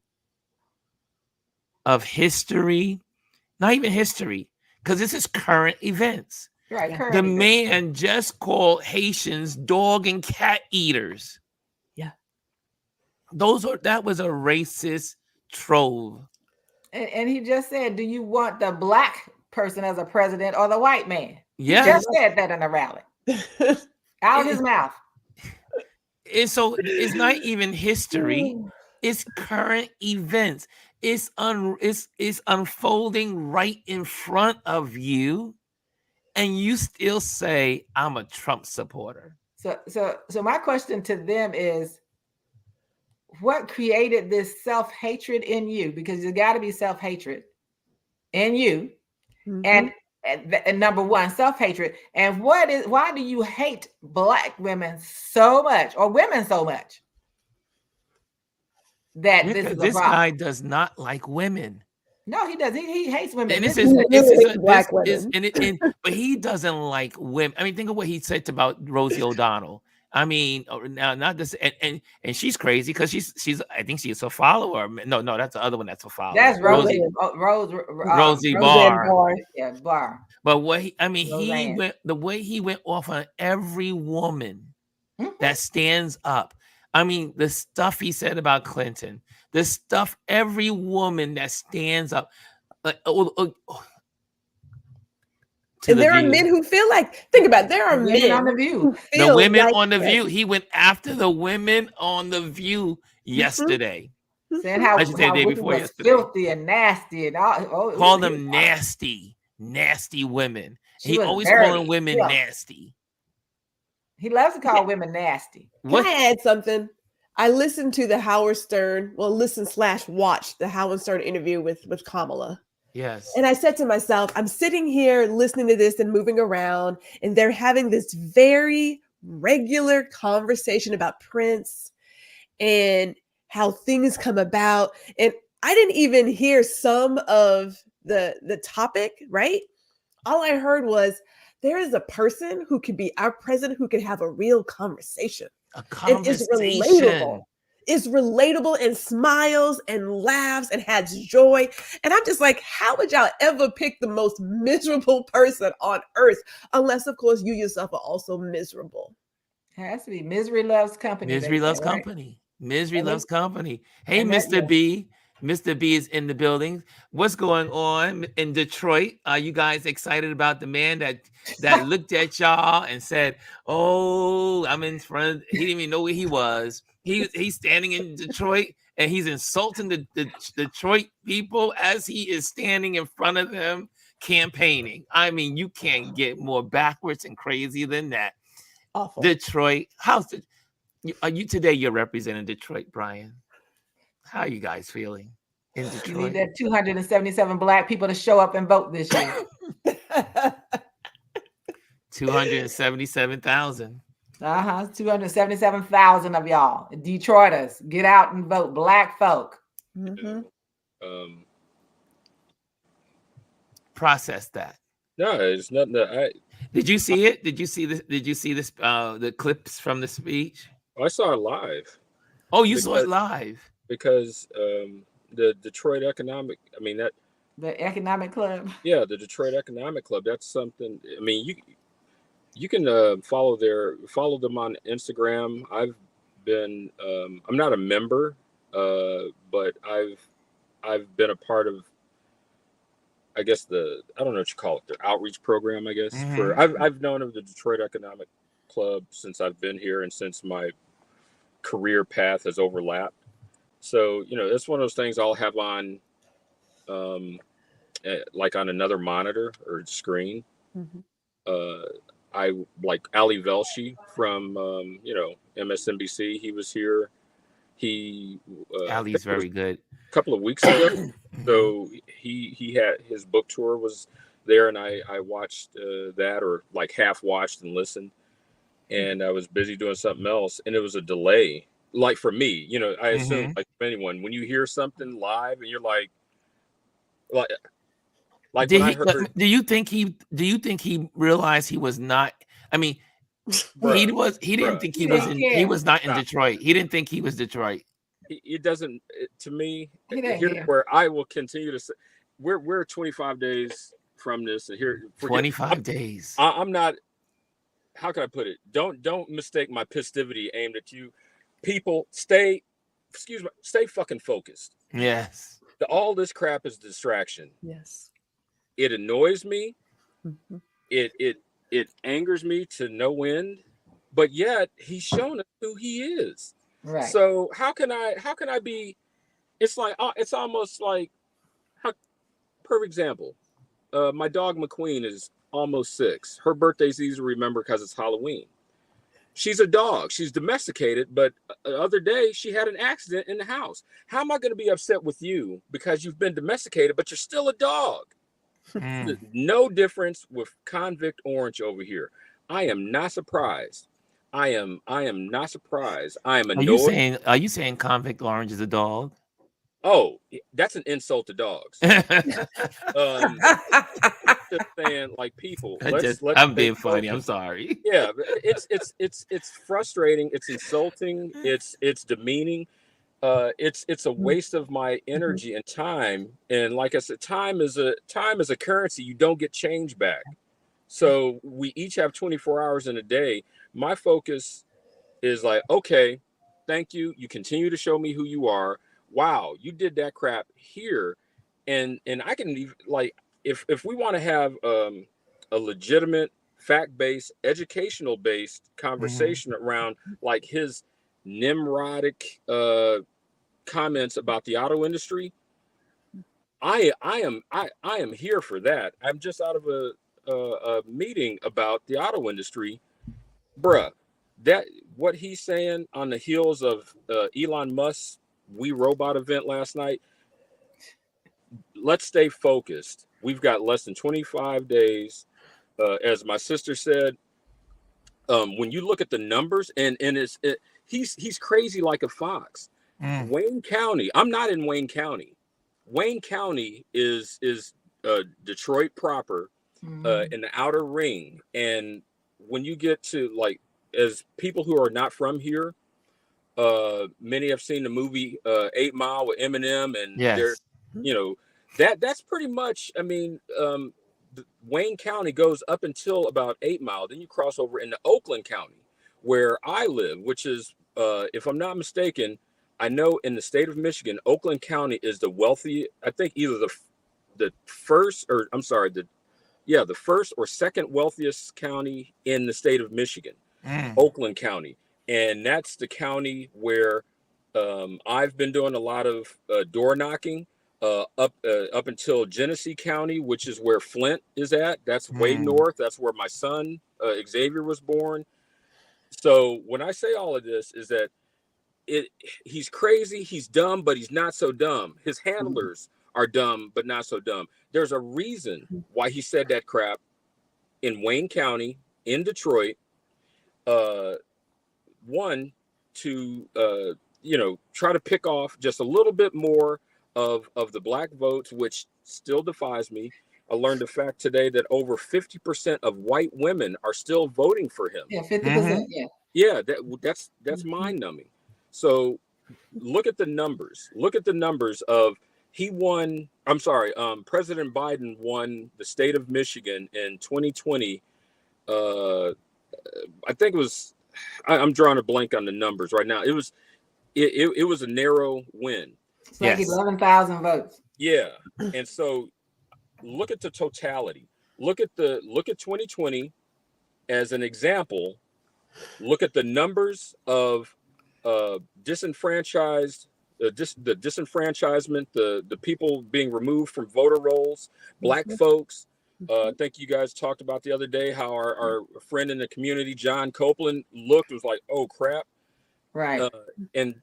of history, not even history, because this is current events. Right. The man just called Haitians dog and cat eaters. Yeah. That was a racist troll. And he just said, do you want the Black person as a president or the white man? Yeah. He just said that in a rally. Out of his mouth. And so it's not even history. It's current events. It's unfolding right in front of you. And you still say, I'm a Trump supporter. So my question to them is, what created this self-hatred in you? Because there's got to be self-hatred in you. And number one, self-hatred. And why do you hate Black women so much, or women so much? that this is a this problem. guy does not like women. No, he does. He hates women. And but he doesn't like women. I mean, think of what he said about Rosie O'Donnell. I mean, now not this, and she's crazy because she's I think she's a follower. No, that's the other one that's a follower. That's Rosie Barr. Yeah, Barr. But what he went the way he went off on every woman that stands up. I mean, the stuff he said about Clinton, the stuff every woman that stands up. And there are men who feel like, think about it, there are men on The View. The women on The View. He went after the women on The View yesterday. Saying how day before yesterday. Filthy and nasty and all. Call them nasty women. He always calling women nasty. He loves to call women nasty. Can I add something? I listened to the Howard Stern, watch the Howard Stern interview with Kamala. Yes. And I said to myself, I'm sitting here listening to this and moving around, and they're having this very regular conversation about Prince and how things come about. And I didn't even hear some of the topic, right? All I heard was, there is a person who could be our president who could have a real conversation. And is relatable and smiles and laughs and has joy. And I'm just like, how would y'all ever pick the most miserable person on earth? Unless, of course, you yourself are also miserable. It has to be. Misery loves company. Misery loves company. Misery loves company. Hey, Mr. B. Mr. B is in the building. What's going on in Detroit? Are you guys excited about the man that looked at y'all and said, "Oh, I'm in front"? He didn't even know where he was. He's standing in Detroit and he's insulting the Detroit people as he is standing in front of them campaigning. I mean, you can't get more backwards and crazy than that. Awful. Detroit, are you today? You're representing Detroit, Brian. How are you guys feeling in Detroit? You need that 277 Black people to show up and vote this year. 277,000. 277,000 of y'all. Detroiters, get out and vote. Black folk. Process that. No, it's nothing that Did you see it? Did you see this? Did you see this? The clips from the speech? I saw it live. Oh, you saw it live. Because the Detroit Economic, the Economic Club. Yeah, the Detroit Economic Club. That's something. I mean, you can follow them on Instagram. I've been I'm not a member, but I've been a part of, I guess I don't know what you call it, their outreach program, I guess. I've known of the Detroit Economic Club since I've been here and since my career path has overlapped. So, it's one of those things I'll have on, like on another monitor or screen. I like Ali Velshi from, MSNBC. He was here. Ali's very good. A couple of weeks ago. So he had his book tour was there, and I watched that, or like half watched and listened. And I was busy doing something else, and it was a delay. Like for me, I assume like anyone, when you hear something live and you're like do you think he realized he was not? I mean, he didn't think he was not in Detroit. He didn't think he was Detroit. It doesn't, to me, here's where I will continue to say, we're 25 days from this, and here 25 days. I'm not, how can I put it? Don't mistake my festivity aimed at you. People, stay fucking focused. Yes. All this crap is distraction. Yes. It annoys me. It angers me to no end, but yet he's shown us who he is. Right. So how can I be? It's like it's almost like, perfect example. My dog McQueen is almost 6. Her birthday's easy to remember because it's Halloween. She's a dog. She's domesticated, but the other day she had an accident in the house. How am I going to be upset with you because you've been domesticated, but you're still a dog? No difference with Convict Orange over here. I am not surprised I am not surprised. I am Are annoyed. you saying Convict Orange is a dog? Oh, that's an insult to dogs. I'm just saying, like, people. Let's I'm stay being funny. I'm focused. sorry. Yeah, it's frustrating. It's insulting. It's demeaning. It's a waste of my energy and time. And like I said, time is a currency. You don't get change back. So we each have 24 hours in a day. My focus is like, okay, thank you. You continue to show me who you are. Wow, you did that crap here. And I can leave, like, if we want to have a legitimate, fact-based, educational-based conversation around like his Nimrodic comments about the auto industry, I am here for that. I'm just out of a meeting about the auto industry, bruh. That what he's saying on the heels of Elon Musk's We Robot event last night. Let's stay focused. We've got less than 25 days. As my sister said, when you look at the numbers, he's crazy like a fox. Wayne County. I'm not in Wayne County. Wayne County is Detroit proper, in the outer ring. And when you get to, like, as people who are not from here, many have seen the movie 8 Mile with Eminem, and they're, you know, that's pretty much, I mean, Wayne County goes up until about 8 Mile. Then you cross over into Oakland County, where I live, which is, if I'm not mistaken, I know in the state of Michigan, Oakland County is the wealthy, I think either the first, or I'm sorry, the first or second wealthiest county in the state of Michigan, Oakland County. And that's the county where I've been doing a lot of door knocking up until Genesee County, which is where Flint is at. That's way north. That's where my son Xavier was born. So when I say all of this is that he's crazy, he's dumb, but he's not so dumb. His handlers are dumb, but not so dumb. There's a reason why he said that crap in Wayne County, in Detroit. One, to try to pick off just a little bit more of the black votes, which still defies me. I learned the fact today that over 50% of white women are still voting for him. Yeah, 50%. Yeah, that's mind numbing. So look at the numbers. Look at the numbers of President Biden won the state of Michigan in 2020. I think it was, I'm drawing a blank on the numbers right now. It was a narrow win. It's like 11,000 votes. Yeah. And so look at the totality. Look at 2020 as an example. Look at the numbers of disenfranchised, the disenfranchisement, the people being removed from voter rolls, black folks. I think you guys talked about the other day how our friend in the community, John Copeland, was like, oh crap. Right. And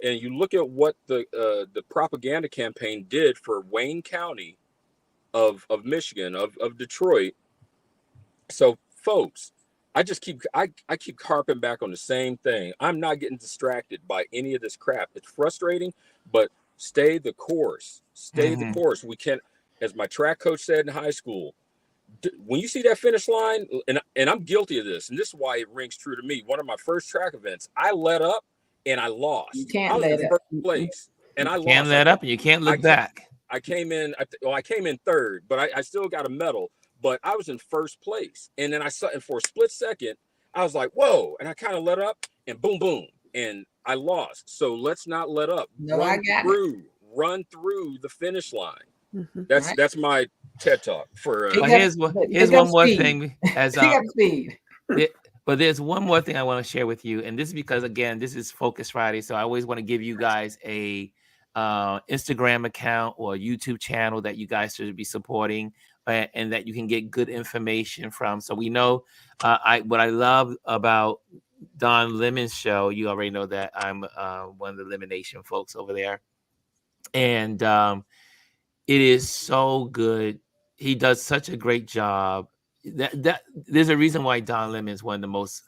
you look at what the propaganda campaign did for Wayne County of Michigan, of Detroit. So folks, I keep harping back on the same thing. I'm not getting distracted by any of this crap. It's frustrating, but stay the course. Stay the course. We can't, as my track coach said in high school, when you see that finish line, and I'm guilty of this, and this is why it rings true to me. One of my first track events, I let up and I lost. You can't I was let in up. first place, and I lost. You can't let up, and you can't look back. I came in third, but I still got a medal. But I was in first place, and then and for a split second, I was like, "Whoa!" And I kind of let up, and boom, boom, and I lost. So let's not let up. No, Run through the finish line. That's my TED talk for. Here's one more thing. Speed. But there's one more thing I want to share with you, and this is because, again, this is Focus Friday, so I always want to give you guys a Instagram account or YouTube channel that you guys should be supporting. And that you can get good information from. So we know what I love about Don Lemon's show. You already know that I'm one of the Elimination folks over there, and it is so good. He does such a great job. That there's a reason why Don Lemon is one of the most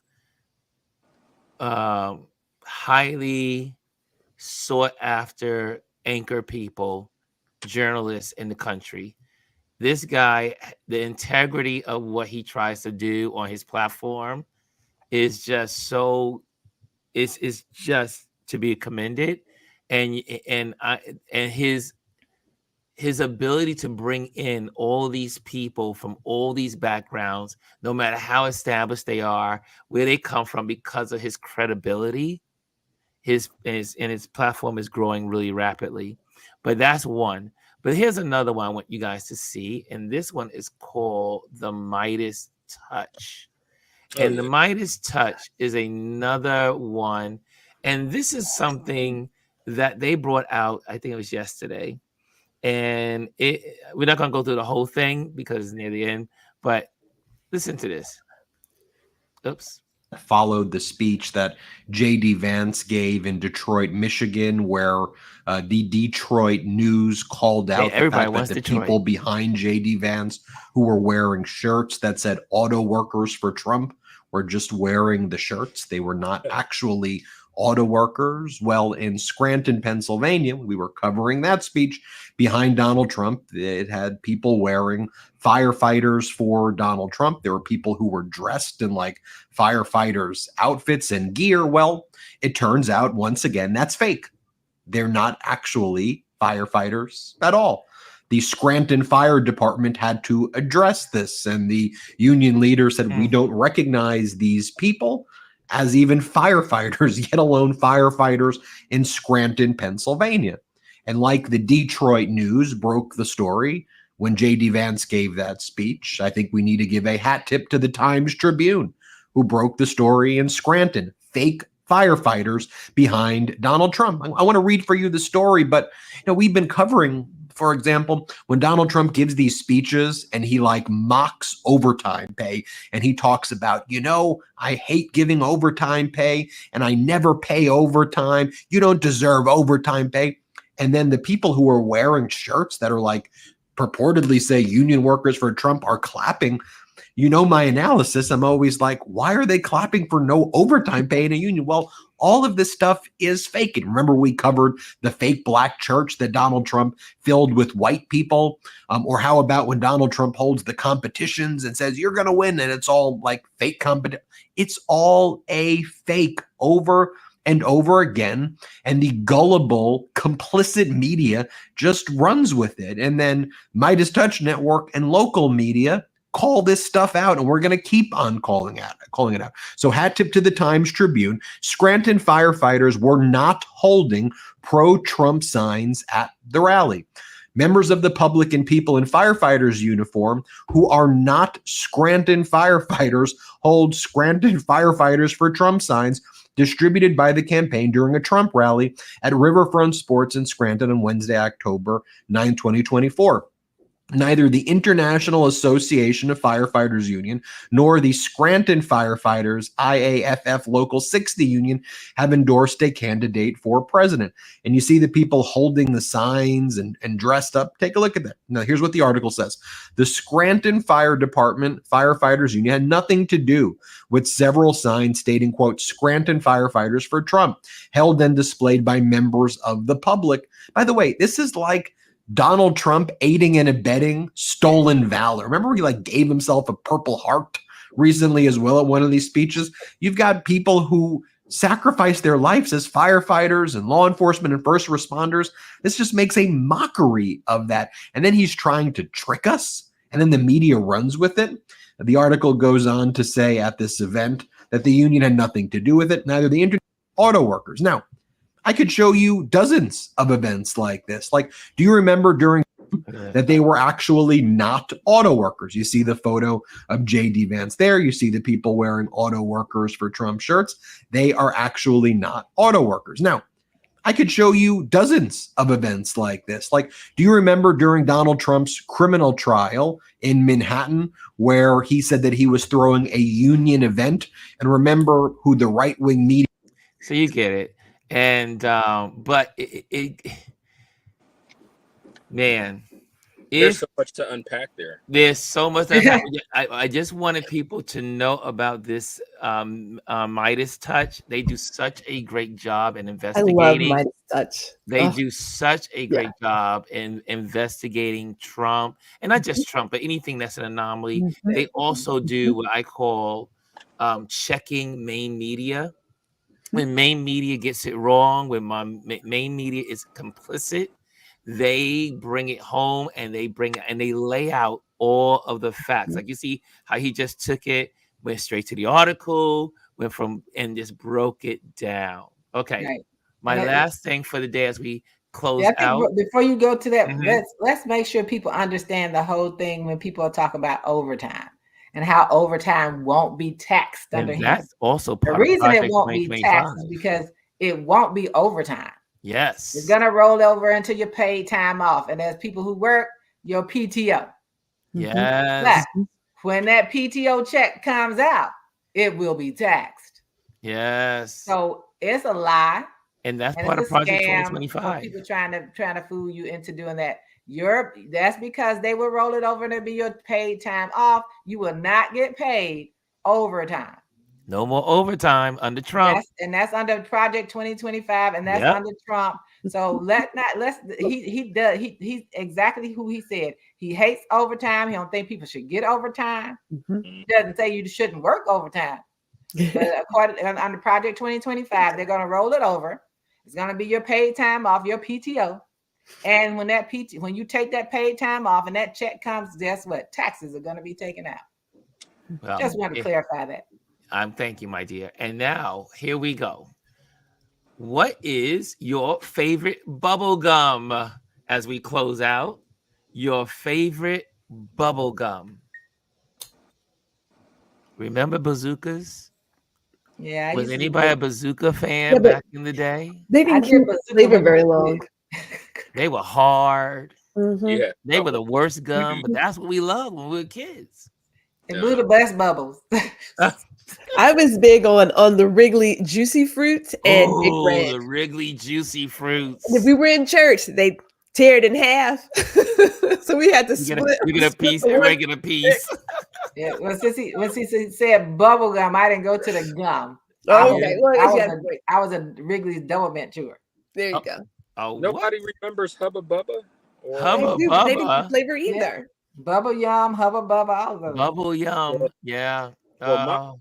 highly sought after anchor people, journalists in the country. This guy, the integrity of what he tries to do on his platform is just so, it's just to be commended. And his ability to bring in all these people from all these backgrounds, no matter how established they are, where they come from, because of his credibility, his platform is growing really rapidly. But that's one. But here's another one I want you guys to see, and this one is called the Midas Touch. And the Midas Touch is another one, and this is something that they brought out, I think it was yesterday. And we're not going to go through the whole thing because it's near the end, but listen to this. Oops. Followed the speech that J.D. Vance gave in Detroit, Michigan, where the Detroit News called out the fact that the people behind J.D. Vance who were wearing shirts that said auto workers for Trump were just wearing the shirts. They were not actually auto workers. Well, in Scranton, Pennsylvania, we were covering that speech. Behind Donald Trump, it had people wearing firefighters for Donald Trump. There were people who were dressed in like firefighters outfits and gear. Well, it turns out once again, that's fake. They're not actually firefighters at all. The Scranton Fire Department had to address this, and the union leader said, we don't recognize these people as even firefighters, yet alone firefighters in Scranton, Pennsylvania. And like the Detroit News broke the story when J.D. Vance gave that speech, I think we need to give a hat tip to the Times Tribune, who broke the story in Scranton. Fake firefighters behind Donald Trump. I want to read for you the story, but we've been covering, for example, when Donald Trump gives these speeches and he like mocks overtime pay, and he talks about, I hate giving overtime pay and I never pay overtime. You don't deserve overtime pay. And then the people who are wearing shirts that are like purportedly say union workers for Trump are clapping. My analysis, I'm always like, why are they clapping for no overtime pay in a union? Well, all of this stuff is fake. And remember, we covered the fake black church that Donald Trump filled with white people. Or how about when Donald Trump holds the competitions and says, you're going to win, and it's all like fake competition. It's all a fake over and over again. And the gullible, complicit media just runs with it. And then Midas Touch Network and local media call this stuff out, and we're going to keep on calling it out. So hat tip to the Times Tribune. Scranton firefighters were not holding pro-Trump signs at the rally. Members of the public and people in firefighters uniform who are not Scranton firefighters hold Scranton firefighters for Trump signs distributed by the campaign during a Trump rally at Riverfront Sports in Scranton on Wednesday, October 9, 2024. Neither the International Association of Firefighters Union nor the Scranton Firefighters IAFF Local 60 Union have endorsed a candidate for president. And you see the people holding the signs and dressed up. Take a look at that. Now, here's what the article says. The Scranton Fire Department Firefighters Union had nothing to do with several signs stating, quote, Scranton Firefighters for Trump, held and displayed by members of the public. By the way, this is like Donald Trump aiding and abetting stolen valor. Remember he gave himself a Purple Heart recently as well at one of these speeches? You've got people who sacrifice their lives as firefighters and law enforcement and first responders. This just makes a mockery of that. And then he's trying to trick us, and then the media runs with it. The article goes on to say at this event that the union had nothing to do with it, neither the auto workers. Now, I could show you dozens of events like this. Do you remember during that they were actually not auto workers? You see the photo of J.D. Vance there. You see the people wearing auto workers for Trump shirts. They are actually not auto workers. Now, I could show you dozens of events like this. Do you remember during Donald Trump's criminal trial in Manhattan where he said that he was throwing a union event? And remember who the right-wing media... So you get it. And but man, There's so much to unpack there. There's so much. I just wanted people to know about this Midas Touch. They do such a great job in investigating. I love Midas Touch. They do such a great job in investigating Trump, and not just Trump, but anything that's an anomaly. They also do what I call checking main media. When main media gets it wrong, when main media is complicit, they bring it home and they lay out all of the facts. Like you see how he just took it, went straight to the article, and just broke it down. Okay. Right. My last thing for the day as we close out. Before you go to that, let's make sure people understand the whole thing when people are talking about overtime and how overtime won't be taxed under him. That's also part the reason it won't be taxed is because it won't be overtime. Yes. It's going to roll over into your paid time off. And as people who work, your PTO. Yes. But when that PTO check comes out, it will be taxed. Yes. So it's a lie. And that's part of Project 2025. People trying to fool you into doing that. That's because they will roll it over to be your paid time off. You will not get paid overtime. No more overtime under Trump. That's under Project 2025, and that's under Trump. So he's exactly who he said. He hates overtime. He don't think people should get overtime. He doesn't say you shouldn't work overtime. But under Project 2025, they're going to roll it over. It's going to be your paid time off, your PTO. And when you take that paid time off and that check comes, guess what? Taxes are going to be taken out. Well, just want to clarify that. Thank you, my dear. And now here we go. What is your favorite bubble gum as we close out? Your favorite bubble gum. Remember bazookas? Yeah. Was anybody a bazooka fan back in the day? They didn't keep flavor very long. They were hard. Yeah. They were the worst gum, but that's what we loved when we were kids. It blew the best bubbles. I was big on the Wrigley Juicy Fruits and Big Red. The Wrigley Juicy Fruits. And if we were in church, they tear it in half. So we had to split. You get a piece, everybody get a piece. Yeah, when he said bubble gum, I didn't go to the gum. Okay. I was a Wrigley's double mint chewer. There you go. Oh, nobody remembers Hubba Bubba? Hubba Bubba. They didn't flavor either. Yeah. Bubble Yum, Hubba Bubba, all of them. Bubble Yum, yeah. Well,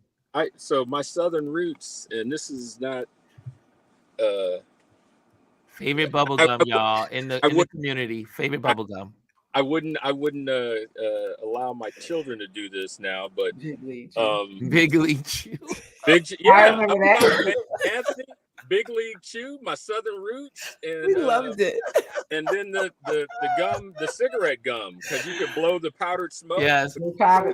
my Southern roots, and this is not favorite bubble gum, y'all, in the community. Favorite bubble gum. I wouldn't allow my children to do this now, but Big League Chew. I remember that. Anthony, Big League Chew, my Southern roots, and we loved it. And then the gum, the cigarette gum, because you could blow the powdered smoke. Yes.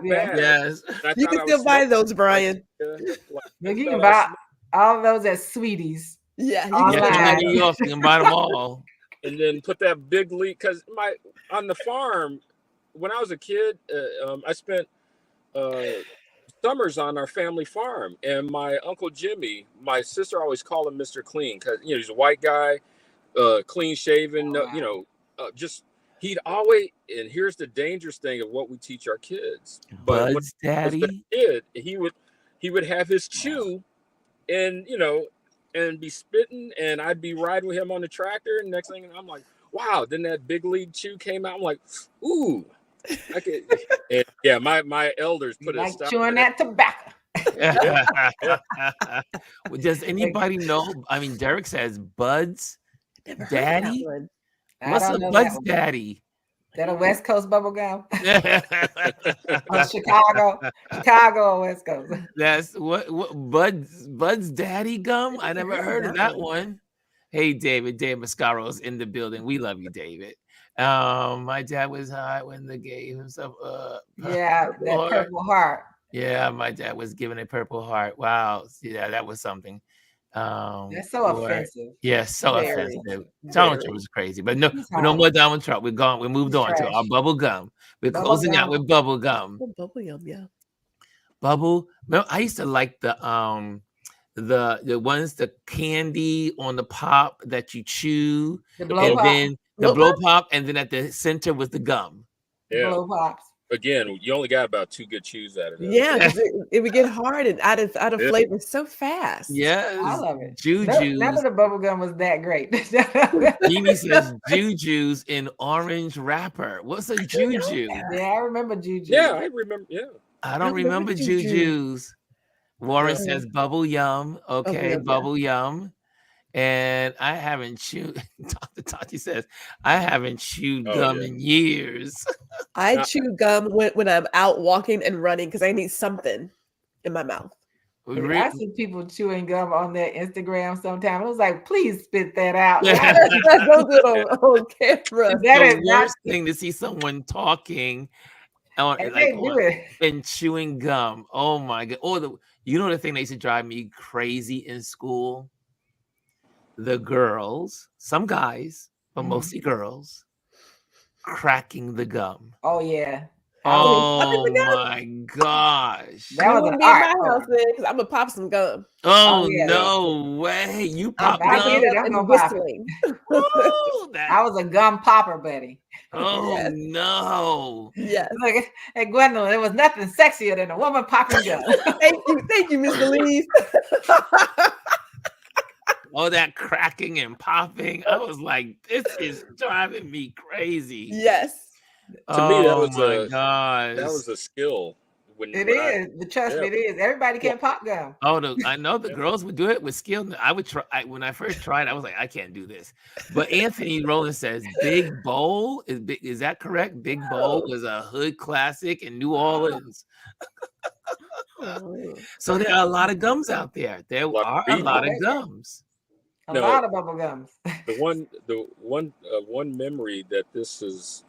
Yes. You can still buy those, Brian. You can buy all of those at Sweeties. Yeah. You can buy them all. And then put that Big League, because on the farm, when I was a kid, I spent summers on our family farm, and my Uncle Jimmy, my sister always called him Mr. Clean, because he's a white guy, clean shaven, he'd always, and here's the dangerous thing of what we teach our kids. But Bud's daddy, when he was a kid, he would have his chew, and and be spitting, and I'd be riding with him on the tractor, and next thing I'm like, wow, then that Big League Chew came out. I'm like, ooh. I could, and yeah, my elders put a stop chewing that tobacco. Does anybody know? I mean, Derek says Bud's daddy. What's a Bud's daddy? That a West Coast bubble gum? Chicago or West Coast. That's what Bud's daddy gum. I never heard of that one. Hey, Dave Mascaro's in the building. We love you, David. My dad was high when they gave himself Purple Heart. Yeah, my dad was given a Purple Heart. Wow, yeah, that was something. That's so offensive. Yeah, so offensive. Donald Trump was crazy, but no more Donald Trump. We're gone. We moved on to our bubble gum. We're closing out with bubble gum. Bubble gum, yeah. Bubble. Remember, I used to like the ones, the candy on the pop that you chew, the blow pop. Then the blow pop, and then at the center was the gum. blow pops. Again, you only got about 2 good chews out of that. Yeah, because it would get hard and out of flavor so fast. Yes. I love it. Jujus. None of the bubble gum was that great. Mimi says Jujus in orange wrapper. What's a Juju? Yeah, I remember Juju. Yeah, I remember. Yeah. I don't remember Jujus. Warren says bubble yum. Okay, bubble yum. And I haven't chewed. Dr. Tati says, I haven't chewed gum in years. I chew gum when I'm out walking and running because I need something in my mouth. I see people chewing gum on their Instagram sometimes. I was like, please spit that out. Don't do it on camera. That is the worst thing to see someone talking and chewing gum. Oh my God. Or you know the thing that used to drive me crazy in school? The girls, some guys, but mostly girls, cracking the gum. Oh yeah. Oh my gosh. That was an art. My house because I'm gonna pop some gum. Oh no way. You pop gum. I'm whistling. I was a gum popper, buddy. Oh no. Yes. Like at Gwendolyn, there was nothing sexier than a woman popping gum. Thank you, Miss Louise. All that cracking and popping. I was like, this is driving me crazy. Yes. To me, that was a skill. Trust me, it is. Everybody can pop gum. Oh, I know the girls would do it with skill. I would try. When I first tried, I was like, I can't do this. But Anthony Rowland says Big Bowl is big. Is that correct? Big Bowl was a hood classic in New Orleans. So there are a lot of gums out there. There are a lot of gums. A lot of bubble gums. The one memory that this is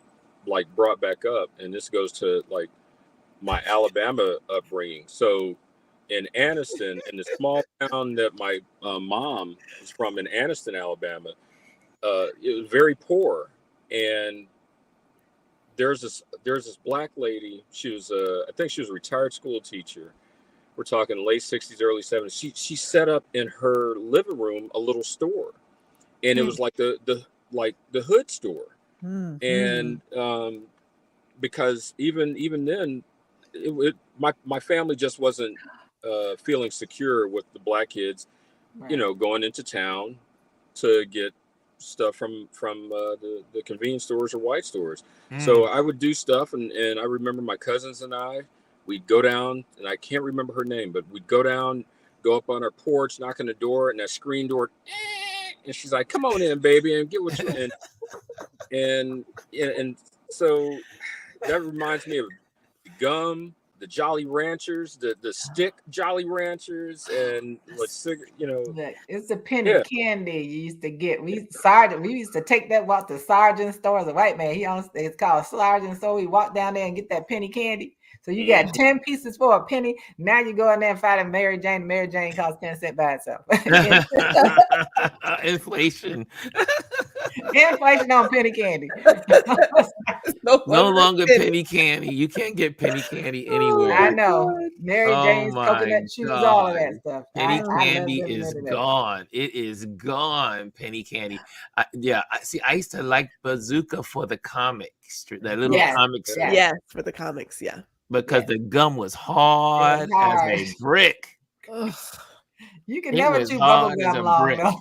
like brought back up, and this goes to like my Alabama upbringing. So in Anniston, in the small town that my mom is from in Anniston, Alabama, it was very poor, and there's this black lady. She was I think she was a retired school teacher. We're talking late 60s, early 70s. She set up in her living room a little store, and it was like the hood store. And because even then, my family just wasn't feeling secure with the black kids, going into town to get stuff from the convenience stores or white stores. So I would do stuff, and I remember my cousins and we'd go down, and I can't remember her name, but we'd go down, go up on our porch, knock on the door, and that screen door, and she's like, "Come on in, baby, and get what you in." And so that reminds me of the gum, the Jolly Ranchers, the stick Jolly Ranchers, and it's a penny candy you used to get. We used to take that walk to Sergeant store as a white man. It's called Sergeant store. We walk down there and get that penny candy. So you got 10 pieces for a penny. Now you go in there and find a Mary Jane. Mary Jane costs 10 cents by itself. Inflation. Inflation on penny candy. No longer penny candy. You can't get penny candy anywhere. I know. Mary Jane's coconut chews, all of that stuff. Penny candy is gone. It is gone. Penny candy. I used to like Bazooka for the comics. That little comic strip. Yeah, for the comics. Yeah. Because the gum was hard as a brick. You can never chew bubble gum long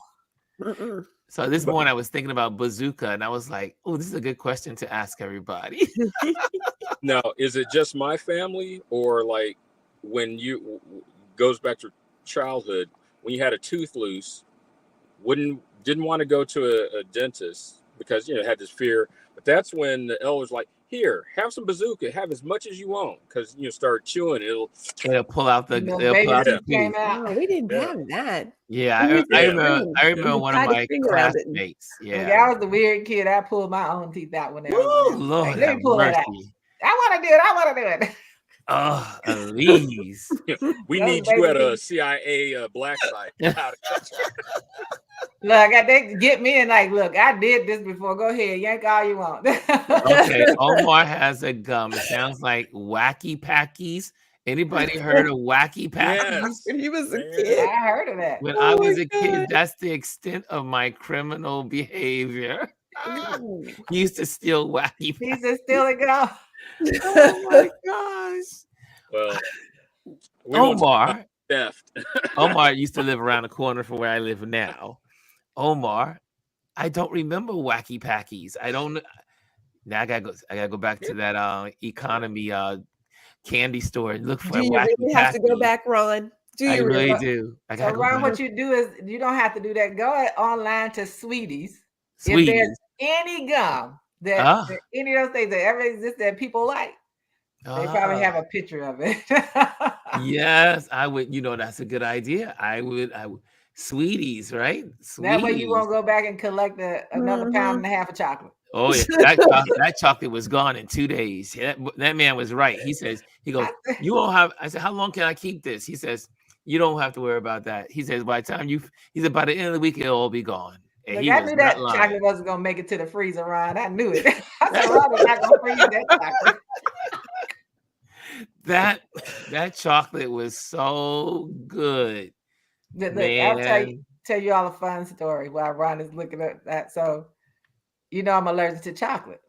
though. So this morning I was thinking about Bazooka, and I was like, "Oh, this is a good question to ask everybody." Now, is it just my family, or like when you goes back to childhood, when you had a tooth loose, didn't want to go to a dentist because had this fear, but that's when the elders like, "Here, have some Bazooka. Have as much as you want, because start chewing, it'll pull out the came out. Oh, we didn't have that. Yeah, I remember one of my classmates. Yeah, I was the weird kid. I pulled my own teeth out when they were. Lord, let me pull it out. I want to do it. Oh, Elise. We need you at a CIA black site. Look, they get me and like, look, I did this before. Go ahead, yank all you want. Okay, Omar has a gum. It sounds like Wacky Packies. Anybody heard of Wacky Packies? Yes. When he was a kid. I heard of that. When I was a kid, that's the extent of my criminal behavior. He used to steal Wacky Packies. He used to steal it, go. Oh my gosh. Well, Omar. Theft. Omar used to live around the corner from where I live now. Omar, I don't remember Wacky Packies. I don't. Now I gotta go back to that economy candy store and look for. Do you really have to go back, Ron? Do you really do? So Ron, what you do is you don't have to do that. Go online to Sweeties. Sweeties. If there's any gum that any of those things that ever exist that people like, they probably have a picture of it. Yes, I would. You know, that's a good idea. I would. Sweeties, right? Sweeties. That way you won't go back and collect another pound and a half of chocolate. Oh yeah, that chocolate was gone in 2 days. That man was right. He says, he goes, you won't have. I said, how long can I keep this? He says, you don't have to worry about that. He says, by the time he said, by the end of the week, it'll all be gone. And Look, I knew that chocolate wasn't gonna make it to the freezer, Ron. I knew it. I said, Ron is not gonna freeze that chocolate. That chocolate was so good. Look, I'll tell you all a fun story while Ron is looking at that. So, you know, I'm allergic to chocolate.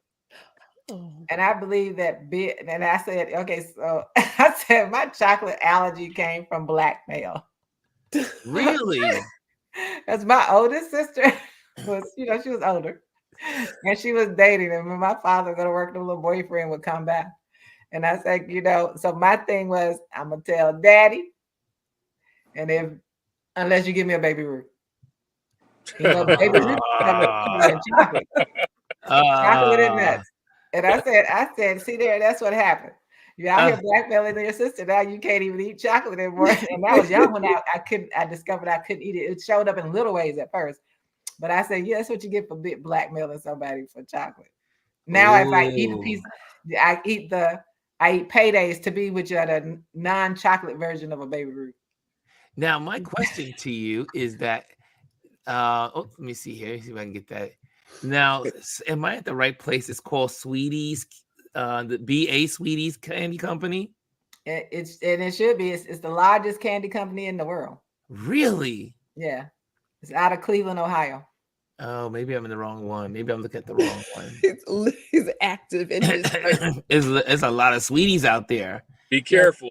And I believe that and I said, okay, so I said my chocolate allergy came from blackmail. Really? That's my oldest sister was, you know, she was older and she was dating him. And my father was going to work, the little boyfriend would come back. And I said, you know, so my thing was, I'm going to tell daddy. And unless you give me a Baby Ruth. You know, Baby Ruth and chocolate. Chocolate and nuts. And I said, see there, that's what happened. You're out here blackmailing your sister. Now you can't even eat chocolate anymore. And I was young when I discovered I couldn't eat it. It showed up in little ways at first. But I said, yeah, that's what you get for blackmailing somebody for chocolate. Now if I eat a piece, I eat paydays to be with you at a non-chocolate version of a Baby Ruth. Now, my question to you is that, let me see here. See if I can get that. Now, am I at the right place? It's called Sweeties, the BA Sweeties Candy Company. It should be. It's the largest candy company in the world. Really? Yeah. It's out of Cleveland, Ohio. Oh, maybe I'm in the wrong one. Maybe I'm looking at the wrong one. It's active in his It's a lot of sweeties out there. Be careful.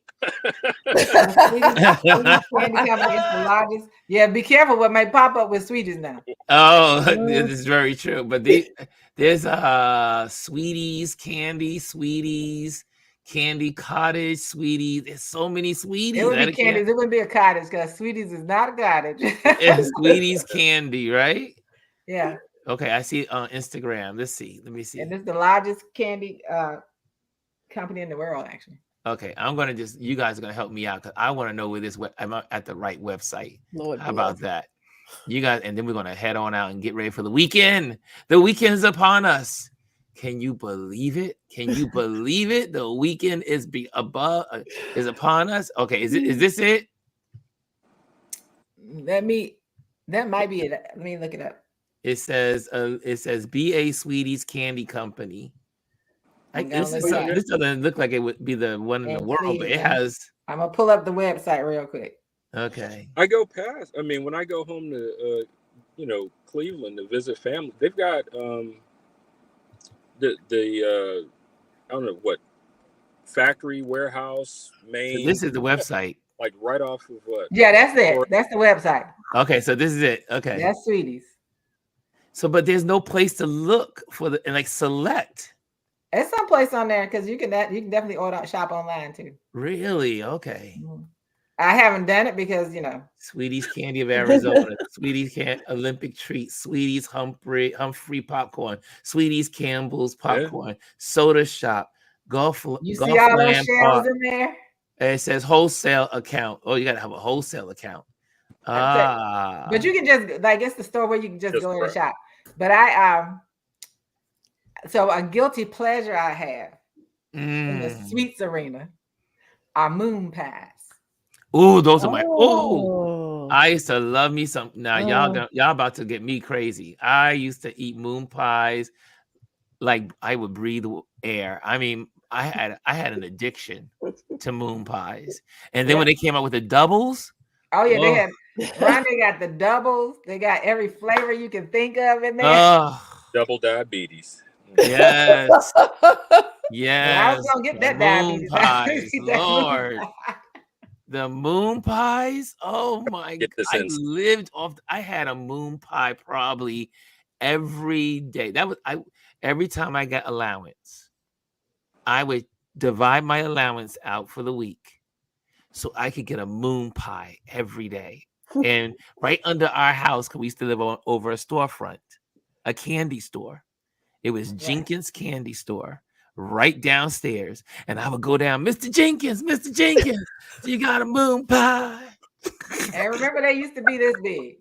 Sweeties candy company is the largest. Yeah, be careful what may pop up with Sweeties now. Oh, this is very true. But there's Sweeties, Candy Cottage, Sweeties. There's so many Sweeties. It would be Candies. It wouldn't be a cottage because Sweeties is not a cottage. It's Sweeties Candy, right? Yeah. Okay, I see it on Instagram. Let me see. And it's the largest candy company in the world, actually. Okay, you guys are gonna help me out because I want to know where I'm at the right website. Lord, how about that? You guys, and then we're gonna head on out and get ready for the weekend. The weekend is upon us. Can you believe it? Can you believe it? The weekend is upon us. Okay, is this it? That might be it. Let me look it up. It says BA Sweeties Candy Company. This doesn't look like it would be the one in the world, but it has. I'm gonna pull up the website real quick. Okay. I go past. I mean, when I go home to Cleveland to visit family, they've got the I don't know what factory warehouse main. So this is the website. Like right off of what? Yeah, that's it. That's the website. Okay, so this is it. Okay. That's Sweeties. So, but there's no place to look for and select. It's someplace on there because you can definitely shop online too. Really? Okay. I haven't done it because Sweeties Candy of Arizona, Sweeties Olympic Treats, Sweeties Humphrey Popcorn, Sweeties Campbell's Popcorn, Soda Shop, Golf. You see all those shells in there? And it says wholesale account. Oh, you gotta have a wholesale account. But you can just it's the store where you can just go in and shop. But so a guilty pleasure I have in the sweets arena are moon pies. Oh, those are my I used to love me some. Now y'all about to get me crazy. I used to eat moon pies like I would breathe air. I mean, I had an addiction to moon pies. And then when they came out with the doubles. Oh yeah, they got the doubles. They got every flavor you can think of in there. Double diabetes. Yes. Yeah, I was gonna get that moon diabetes. pies, Lord. The moon pies. Oh my God. I had a moon pie probably every day. Every time I got allowance, I would divide my allowance out for the week so I could get a moon pie every day. And right under our house, because we used to live over a storefront, a candy store. It was Jenkins Candy Store right downstairs. And I would go down, Mr. Jenkins, so you got a moon pie. And remember, they used to be this big.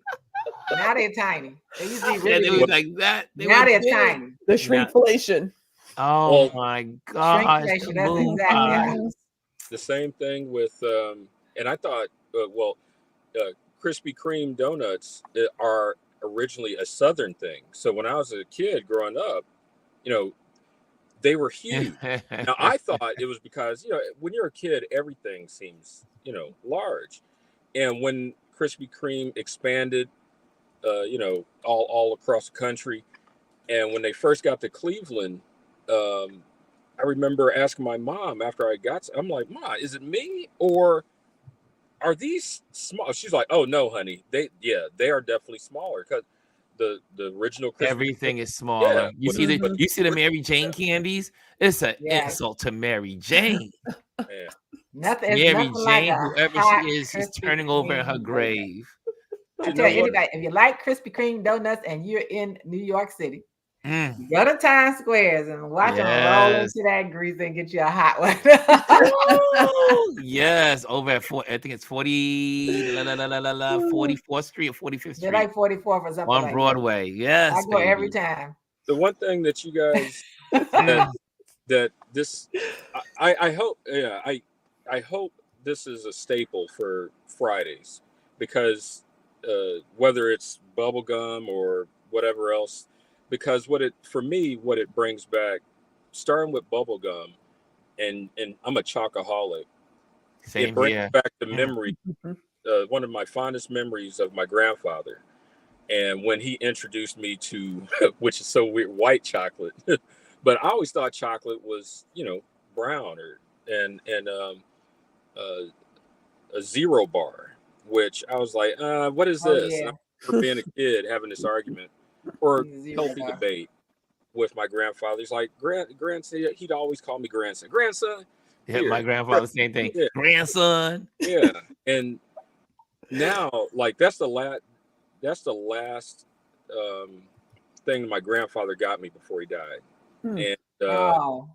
Now they're tiny. They used to be really big. Like that. Now they're tiny. The shrinkflation. Oh my gosh. Shrinkflation. That's exactly the same thing with, and I thought, Krispy Kreme donuts are originally a Southern thing. So when I was a kid growing up, they were huge. Now I thought it was because, when you're a kid, everything seems, large. And when Krispy Kreme expanded, all across the country, and when they first got to Cleveland, I remember asking my mom after I'm like, Ma, is it me or are these small? She's like, oh no, honey, they are definitely smaller because the original Krispy everything is smaller. You see the Mary Jane candies? It's an insult to Mary Jane. Nothing. Mary Jane, like whoever she is, she's turning over in her grave. I tell anybody, if you like Krispy Kreme donuts and you're in New York City, go to Times Squares and watch them roll into that grease and get you a hot one. Yes, over at I think it's 44th Street or 45th Street. They're like 44th or something on Broadway. That. Yes, I go every time. The one thing that you guys I hope this is a staple for Fridays, because whether it's bubblegum or whatever else, because what it brings back, starting with bubblegum, and I'm a chocoholic. It brings back the memory, one of my fondest memories of my grandfather. And when he introduced me to, which is so weird, white chocolate, but I always thought chocolate was, brown and a zero bar, which I was like, what is this? And I remember being a kid having this argument or healthy debate with my grandfather. He's like, grandson, he'd always call me grandson. Yeah, my grandfather, same thing. Yeah. Grandson. Yeah. And now, like, that's the last thing my grandfather got me before he died. And so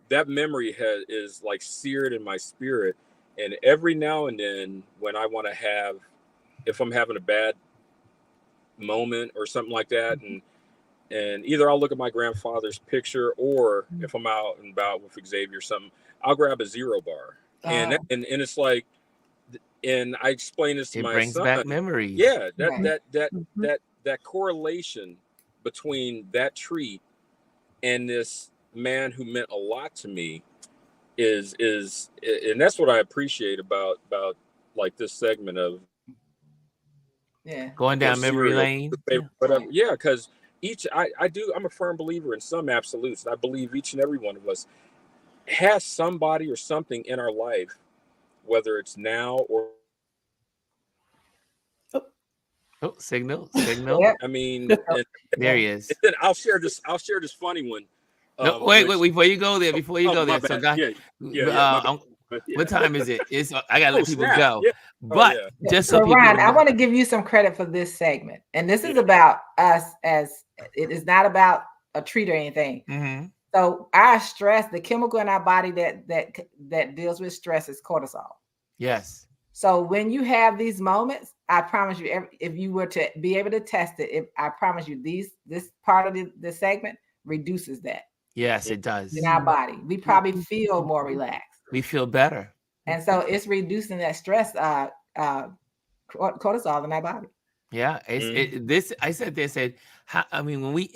that memory is like seared in my spirit. And every now and then when I want to if I'm having a bad moment or something like that, and either I'll look at my grandfather's picture, or if I'm out and about with Xavier or something, I'll grab a zero bar. And it's like, and I explain this to my son. It brings back memories. Yeah, that correlation between that treat and this man who meant a lot to me is and that's what I appreciate about like this segment of going down memory lane. Because I'm a firm believer in some absolutes. I believe each and every one of us has somebody or something in our life, whether it's now or signal. I mean, there he is. Then I'll share this funny one. No, wait, before you go there. So guys, what time is it? I gotta let people go. Yeah. But just so people Ryan, I want to give you some credit for this segment. And this is about us, as it is not about a treat or anything. Mm-hmm. So our stress, the chemical in our body that deals with stress is cortisol. Yes. So when you have these moments, I promise you, if you were to be able to test it, I promise you, this part of the segment reduces that. Yes, it does. In our body, we probably feel more relaxed. We feel better, and so it's reducing that stress, cortisol in our body. Yeah, when we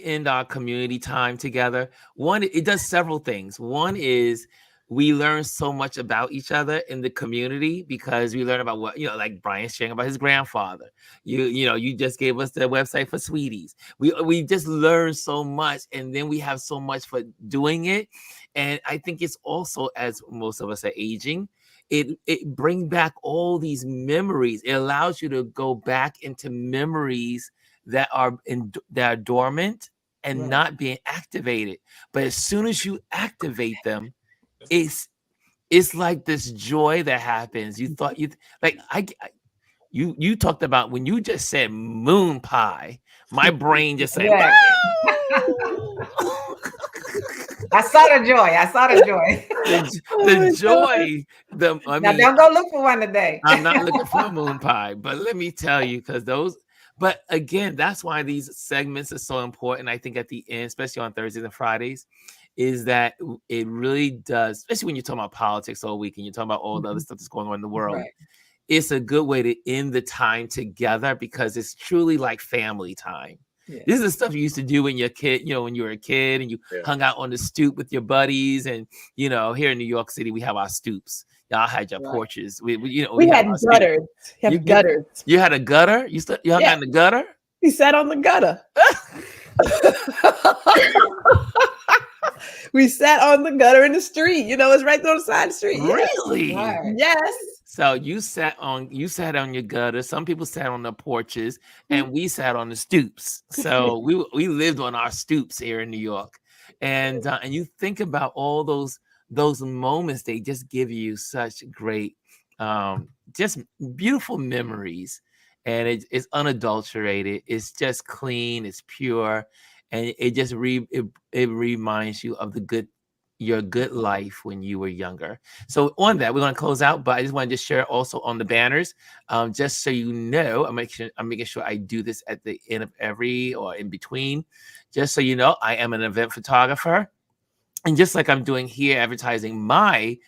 end our community time together, it does several things. One is we learn so much about each other in the community because we learn about what, like Brian sharing about his grandfather. You just gave us the website for Sweeties. We just learn so much, and then we have so much for doing it. And I think it's also, as most of us are aging, it brings back all these memories. It allows you to go back into memories that are dormant and not being activated. But as soon as you activate them, it's like this joy that happens. You thought you talked about when you just said moon pie, my brain just said, I saw the joy. The joy. Now don't go look for one today. I'm not looking for a moon pie, but let me tell you, but again, that's why these segments are so important. I think at the end, especially on Thursdays and Fridays, is that it really does, especially when you're talking about politics all week and you're talking about all the other stuff that's going on in the world. Right. It's a good way to end the time together because it's truly like family time. Yeah. This is the stuff you used to do when you're a kid, when you were a kid and you hung out on the stoop with your buddies. And, here in New York City, we have our stoops. Y'all had your porches. We had gutters. Gutters. You had a gutter? You hung out in the gutter? We sat on the gutter. We sat on the gutter in the street. It's right there on the side of the street. Really? Yes. So you sat on your gutter. Some people sat on the porches, and we sat on the stoops. So we lived on our stoops here in New York. And you think about all those moments, they just give you such great, just beautiful memories. And it's unadulterated. It's just clean. It's pure. And it just it reminds you of your good life when you were younger. So on that, we're going to close out, but I just want to just share also on the banners, just so you know, I'm making sure I do this at the end of every or in between, just so you know, I am an event photographer. And just like I'm doing here, advertising my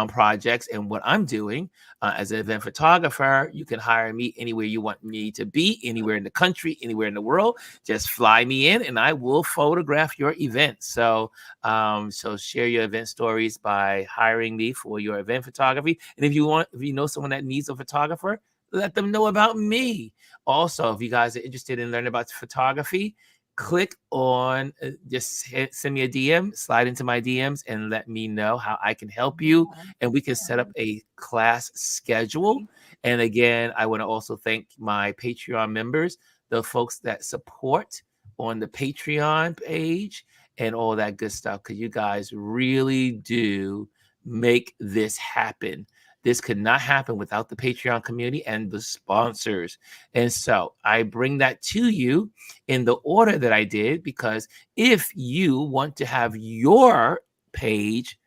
projects and what I'm doing as an event photographer, you can hire me anywhere you want me to be, anywhere in the country, anywhere in the world. Just fly me in and I will photograph your event. So share your event stories by hiring me for your event photography. And if you know someone that needs a photographer, let them know about me. Also, if you guys are interested in learning about photography, click on, just send me a DM, slide into my DMs and let me know how I can help you. And we can set up a class schedule. And again, I want to also thank my Patreon members, the folks that support on the Patreon page and all that good stuff, because you guys really do make this happen. This could not happen without the Patreon community and the sponsors. And so I bring that to you in the order that I did, because if you want to have your page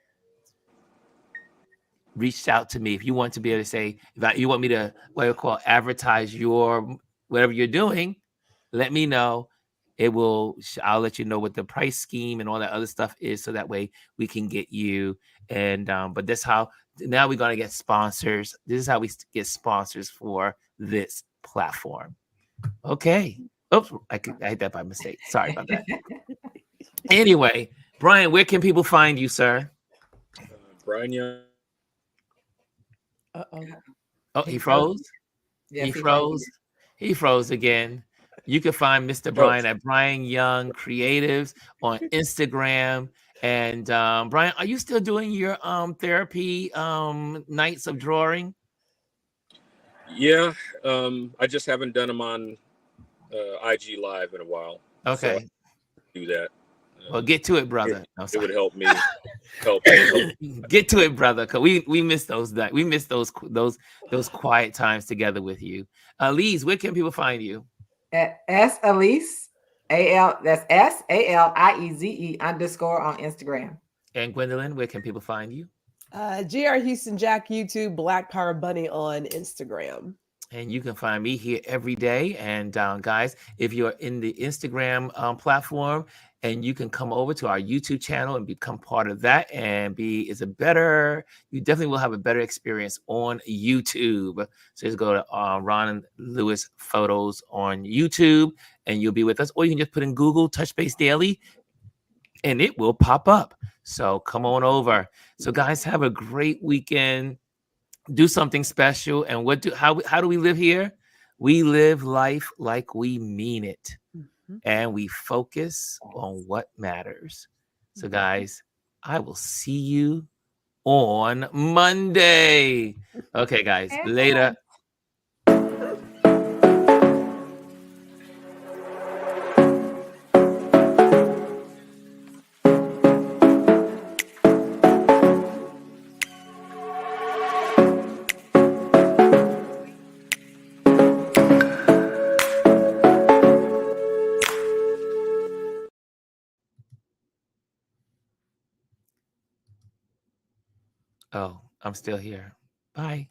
reached out to me, if you want to be able to say, if you want me to advertise your whatever you're doing, let me know. I'll let you know what the price scheme and all that other stuff is, so that way we can get you. And but that's how now we're going to get sponsors. This is how we get sponsors for this platform. Okay. Oops, I hit that by mistake. Sorry about that. Anyway, Brian, where can people find you, sir? Brian Young. Oh, he froze. Yes, he froze. He froze again. You can find Mr. Brian at Brian Young Creatives on Instagram. And Brian, are you still doing your therapy nights of drawing? Yeah, I just haven't done them on IG Live in a while. Okay, so do that. Well, get to it, brother. It would help me. Get to it, brother, because we miss those. We miss those quiet times together with you. Elise, where can people find you? At Elise. That's SALIEZE _ on Instagram. And Gwendolyn, where can people find you? GR Houston Jack YouTube, Black Power Bunny on Instagram. And you can find me here every day. And guys, if you're in the Instagram platform, and you can come over to our YouTube channel and become part of that, and you definitely will have a better experience on YouTube. So just go to Ron Lewis Photos on YouTube and you'll be with us. Or you can just put in Google Touch Base Daily and it will pop up. So come on over. So guys, have a great weekend. Do something special. And how do we live here? We live life like we mean it. And we focus on what matters. So guys, I will see you on Monday. Okay, guys, later. Oh, I'm still here. Bye.